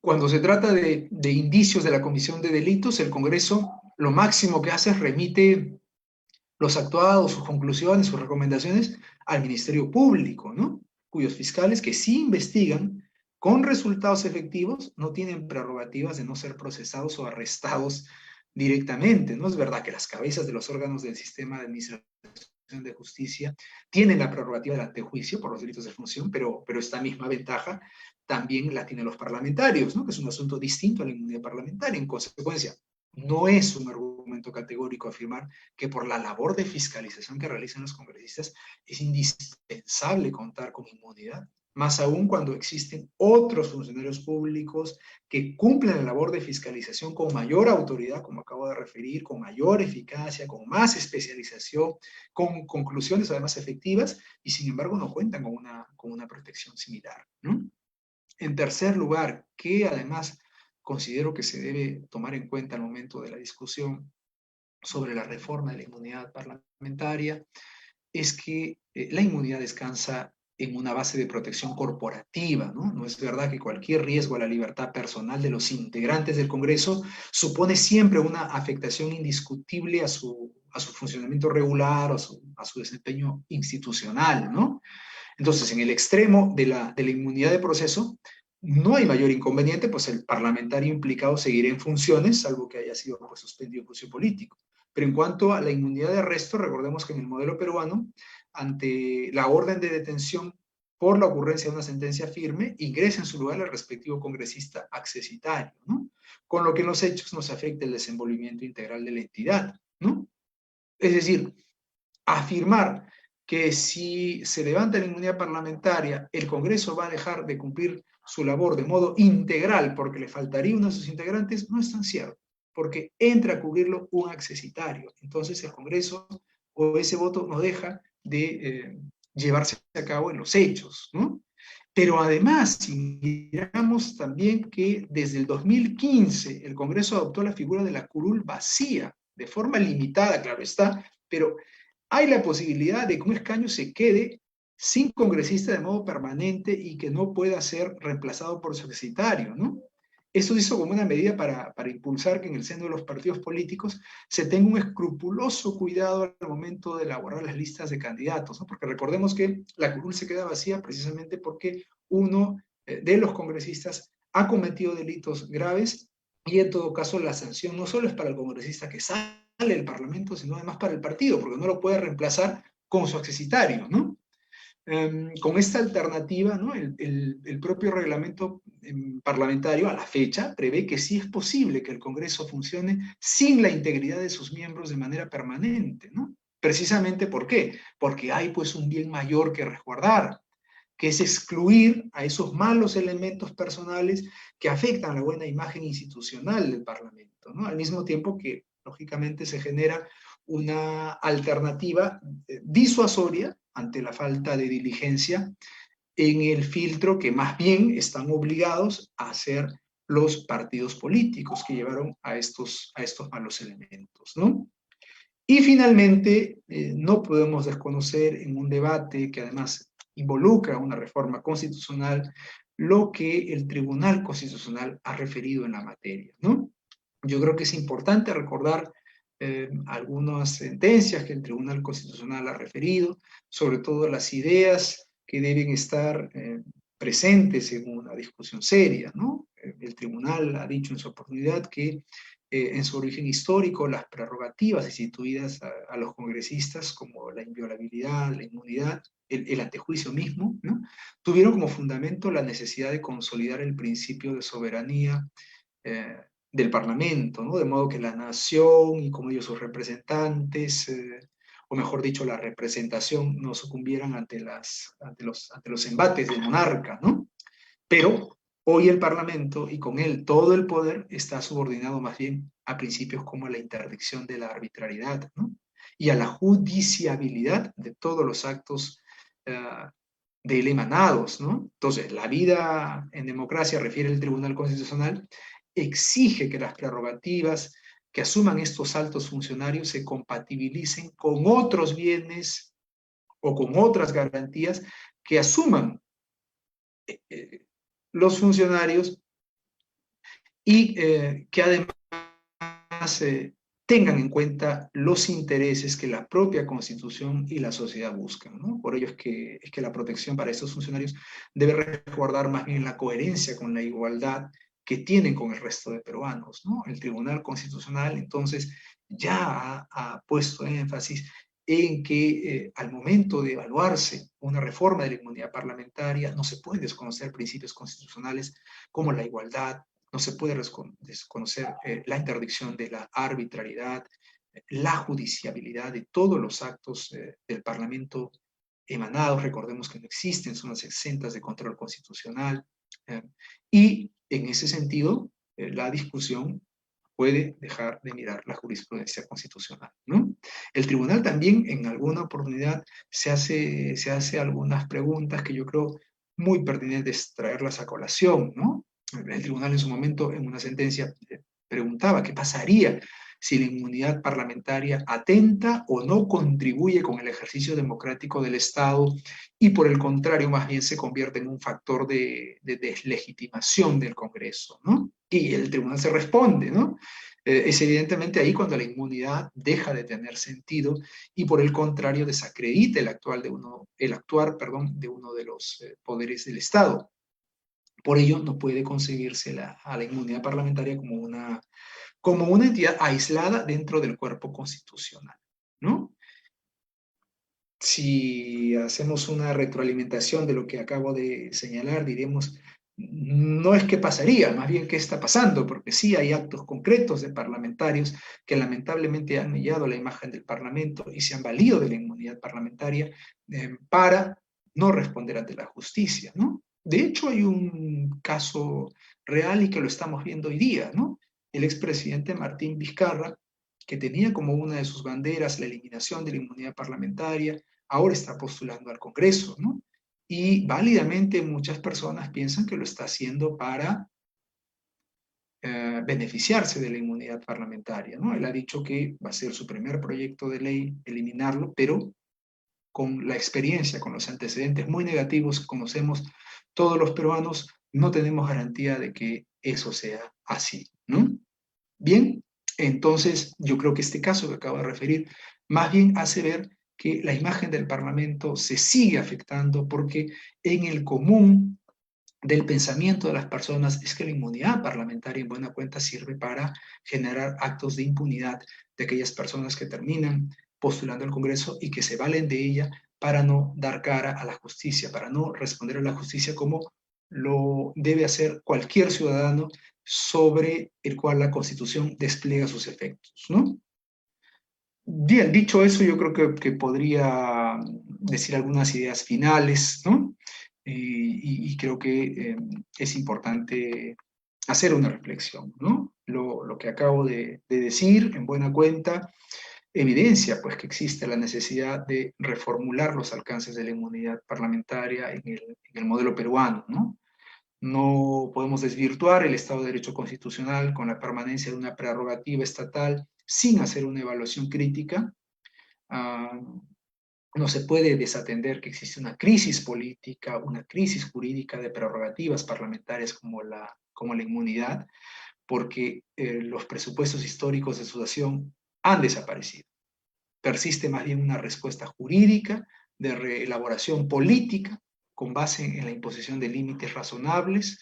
Cuando se trata de indicios de la comisión de delitos, el Congreso lo máximo que hace es remite los actuados, sus conclusiones, sus recomendaciones al Ministerio Público, ¿no? Cuyos fiscales que sí investigan con resultados efectivos no tienen prerrogativas de no ser procesados o arrestados directamente. No es verdad que las cabezas de los órganos del sistema de administración de justicia tienen la prerrogativa del antejuicio por los delitos de función, pero esta misma ventaja también la tienen los parlamentarios, ¿no? Que es un asunto distinto a la inmunidad parlamentaria. En consecuencia, no es un argumento categórico afirmar que por la labor de fiscalización que realizan los congresistas es indispensable contar con inmunidad, más aún cuando existen otros funcionarios públicos que cumplen la labor de fiscalización con mayor autoridad, como acabo de referir, con mayor eficacia, con más especialización, con conclusiones además efectivas, y sin embargo no cuentan con una protección similar, ¿no? En tercer lugar, que además considero que se debe tomar en cuenta al momento de la discusión sobre la reforma de la inmunidad parlamentaria, es que la inmunidad descansa en una base de protección corporativa, ¿no? No es verdad que cualquier riesgo a la libertad personal de los integrantes del Congreso supone siempre una afectación indiscutible a su funcionamiento regular o a su desempeño institucional, ¿no? Entonces, en el extremo de la inmunidad de proceso, no hay mayor inconveniente, pues el parlamentario implicado seguirá en funciones, salvo que haya sido pues, suspendido en juicio político. Pero en cuanto a la inmunidad de arresto, recordemos que en el modelo peruano, ante la orden de detención por la ocurrencia de una sentencia firme, ingresa en su lugar el respectivo congresista accesitario, ¿no? Con lo que en los hechos no se afecta el desenvolvimiento integral de la entidad, ¿no? Es decir, afirmar que si se levanta la inmunidad parlamentaria, el Congreso va a dejar de cumplir su labor de modo integral porque le faltaría uno de sus integrantes, no es tan cierto, porque entra a cubrirlo un accesitario. Entonces el Congreso o ese voto no deja de llevarse a cabo en los hechos, ¿no? Pero además, si miramos también que desde el 2015 el Congreso adoptó la figura de la curul vacía, de forma limitada, claro está, pero hay la posibilidad de que un escaño se quede sin congresista de modo permanente y que no pueda ser reemplazado por su accesitario, ¿no? Esto se hizo como una medida para impulsar que en el seno de los partidos políticos se tenga un escrupuloso cuidado al momento de elaborar las listas de candidatos, ¿no? Porque recordemos que la curul se queda vacía precisamente porque uno de los congresistas ha cometido delitos graves y en todo caso la sanción no solo es para el congresista que sale del Parlamento, sino además para el partido, porque no lo puede reemplazar con su accesitario, ¿no? Con esta alternativa, ¿no? El propio reglamento parlamentario a la fecha prevé que sí es posible que el Congreso funcione sin la integridad de sus miembros de manera permanente, ¿no? Precisamente ¿por qué? Porque hay pues un bien mayor que resguardar, que es excluir a esos malos elementos personales que afectan la buena imagen institucional del Parlamento, ¿no? Al mismo tiempo que, lógicamente, se genera una alternativa disuasoria ante la falta de diligencia en el filtro que más bien están obligados a hacer los partidos políticos que llevaron a estos malos elementos, ¿no? Y finalmente, no podemos desconocer en un debate que además involucra una reforma constitucional lo que el Tribunal Constitucional ha referido en la materia, ¿no? Yo creo que es importante recordar algunas sentencias que el Tribunal Constitucional ha referido, sobre todo las ideas que deben estar presentes en una discusión seria, ¿no? El Tribunal ha dicho en su oportunidad que en su origen histórico las prerrogativas instituidas a los congresistas como la inviolabilidad, la inmunidad, el antejuicio mismo, ¿no? Tuvieron como fundamento la necesidad de consolidar el principio de soberanía del Parlamento, ¿no? De modo que la nación y como ellos sus representantes, o mejor dicho, la representación, no sucumbieran ante los embates del monarca, ¿no? Pero hoy el Parlamento y con él todo el poder está subordinado más bien a principios como la interdicción de la arbitrariedad, ¿no? Y a la judiciabilidad de todos los actos de él emanados, ¿no? Entonces, la vida en democracia, refiere el Tribunal Constitucional, exige que las prerrogativas que asuman estos altos funcionarios se compatibilicen con otros bienes o con otras garantías que asuman los funcionarios y que además tengan en cuenta los intereses que la propia Constitución y la sociedad buscan, ¿no? Por ello es que la protección para estos funcionarios debe resguardar más bien la coherencia con la igualdad que tienen con el resto de peruanos, ¿no? El Tribunal Constitucional, entonces, ya ha puesto énfasis en que al momento de evaluarse una reforma de la inmunidad parlamentaria no se pueden desconocer principios constitucionales como la igualdad, no se puede desconocer la interdicción de la arbitrariedad, la judiciabilidad de todos los actos del Parlamento emanados. Recordemos que no existen zonas exentas de control constitucional. Y en ese sentido, la discusión puede dejar de mirar la jurisprudencia constitucional, ¿no? El tribunal también en alguna oportunidad se hace algunas preguntas que yo creo muy pertinentes traerlas a colación, ¿no? El tribunal en su momento, en una sentencia, preguntaba qué pasaría si la inmunidad parlamentaria atenta o no contribuye con el ejercicio democrático del Estado y por el contrario más bien se convierte en un factor de deslegitimación del Congreso, ¿no? Y el tribunal se responde, ¿no? Es evidentemente ahí cuando la inmunidad deja de tener sentido y por el contrario desacredita el actuar, de uno de los poderes del Estado. Por ello no puede concebirse a la inmunidad parlamentaria como una entidad aislada dentro del cuerpo constitucional, ¿no? Si hacemos una retroalimentación de lo que acabo de señalar, diríamos, no es que pasaría, más bien qué está pasando, porque sí hay actos concretos de parlamentarios que lamentablemente han humillado la imagen del Parlamento y se han valido de la inmunidad parlamentaria para no responder ante la justicia, ¿no? De hecho, hay un caso real y que lo estamos viendo hoy día, ¿no? El expresidente Martín Vizcarra, que tenía como una de sus banderas la eliminación de la inmunidad parlamentaria, ahora está postulando al Congreso, ¿no? Y válidamente muchas personas piensan que lo está haciendo para beneficiarse de la inmunidad parlamentaria, ¿no? Él ha dicho que va a ser su primer proyecto de ley eliminarlo, pero con la experiencia, con los antecedentes muy negativos que conocemos todos los peruanos, no tenemos garantía de que eso sea así, ¿no? Bien, entonces yo creo que este caso que acabo de referir más bien hace ver que la imagen del Parlamento se sigue afectando porque en el común del pensamiento de las personas es que la inmunidad parlamentaria en buena cuenta sirve para generar actos de impunidad de aquellas personas que terminan postulando al Congreso y que se valen de ella para no dar cara a la justicia, para no responder a la justicia como lo debe hacer cualquier ciudadano sobre el cual la Constitución despliega sus efectos, ¿no? Bien, dicho eso, yo creo que podría decir algunas ideas finales, ¿no? Y creo que es importante hacer una reflexión, ¿no? Lo que acabo de decir, en buena cuenta, evidencia pues que existe la necesidad de reformular los alcances de la inmunidad parlamentaria en el modelo peruano, ¿no? No podemos desvirtuar el Estado de Derecho constitucional con la permanencia de una prerrogativa estatal sin hacer una evaluación crítica. No se puede desatender que existe una crisis política, una crisis jurídica de prerrogativas parlamentarias como la inmunidad, porque los presupuestos históricos de sucesión han desaparecido. Persiste más bien una respuesta jurídica de reelaboración política con base en la imposición de límites razonables,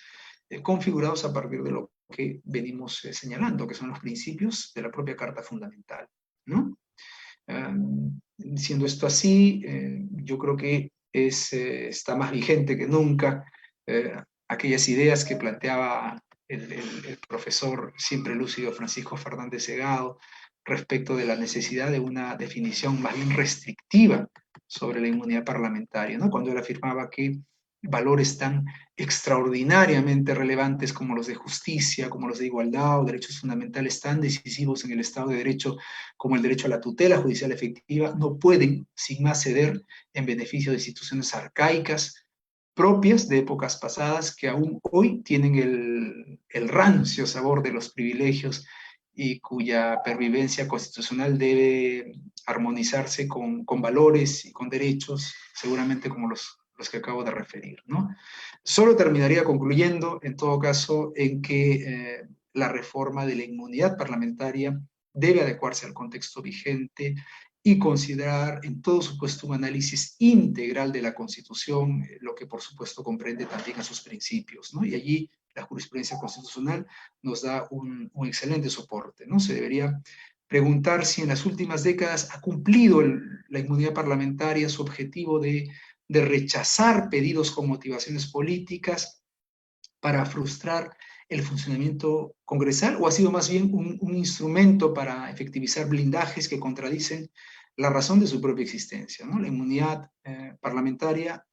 configurados a partir de lo que venimos señalando, que son los principios de la propia Carta Fundamental, ¿no? Siendo esto así, yo creo que está más vigente que nunca aquellas ideas que planteaba el profesor siempre lúcido Francisco Fernández Segado respecto de la necesidad de una definición más bien restrictiva sobre la inmunidad parlamentaria, ¿no? Cuando él afirmaba que valores tan extraordinariamente relevantes como los de justicia, como los de igualdad o derechos fundamentales tan decisivos en el Estado de Derecho como el derecho a la tutela judicial efectiva, no pueden sin más ceder en beneficio de instituciones arcaicas propias de épocas pasadas que aún hoy tienen el rancio sabor de los privilegios y cuya pervivencia constitucional debe armonizarse con valores y con derechos, seguramente como los que acabo de referir, ¿no? Solo terminaría concluyendo, en todo caso, en que la reforma de la inmunidad parlamentaria debe adecuarse al contexto vigente y considerar en todo supuesto un análisis integral de la Constitución, lo que por supuesto comprende también a sus principios, ¿no? Y allí la jurisprudencia constitucional nos da un excelente soporte, ¿no? Se debería preguntar si en las últimas décadas ha cumplido la inmunidad parlamentaria su objetivo de rechazar pedidos con motivaciones políticas para frustrar el funcionamiento congresal, o ha sido más bien un instrumento para efectivizar blindajes que contradicen la razón de su propia existencia, ¿no? La inmunidad parlamentaria,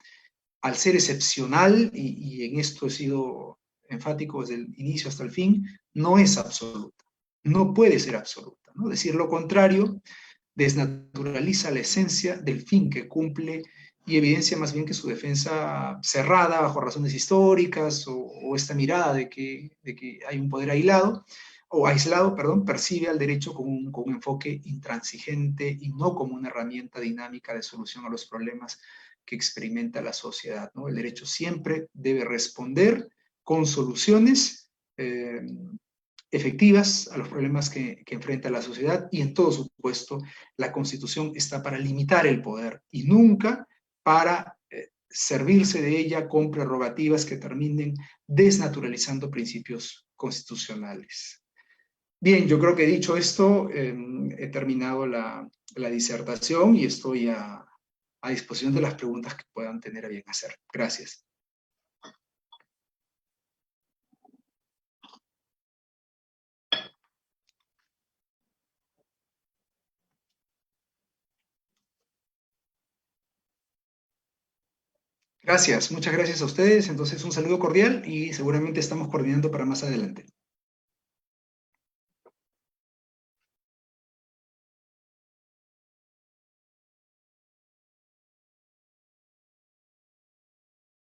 al ser excepcional, y en esto he sido enfático desde el inicio hasta el fin, no es absoluta, no puede ser absoluta, ¿no? Decir lo contrario desnaturaliza la esencia del fin que cumple y evidencia más bien que su defensa cerrada bajo razones históricas o esta mirada de que hay un poder aislado, percibe al derecho con un enfoque intransigente y no como una herramienta dinámica de solución a los problemas que experimenta la sociedad, ¿no? El derecho siempre debe responder con soluciones efectivas a los problemas que enfrenta la sociedad, y en todo supuesto la Constitución está para limitar el poder y nunca para servirse de ella con prerrogativas que terminen desnaturalizando principios constitucionales. Bien, yo creo que dicho esto, he terminado la disertación y estoy a disposición de las preguntas que puedan tener a bien hacer. Gracias. Gracias, muchas gracias a ustedes. Entonces, un saludo cordial y seguramente estamos coordinando para más adelante.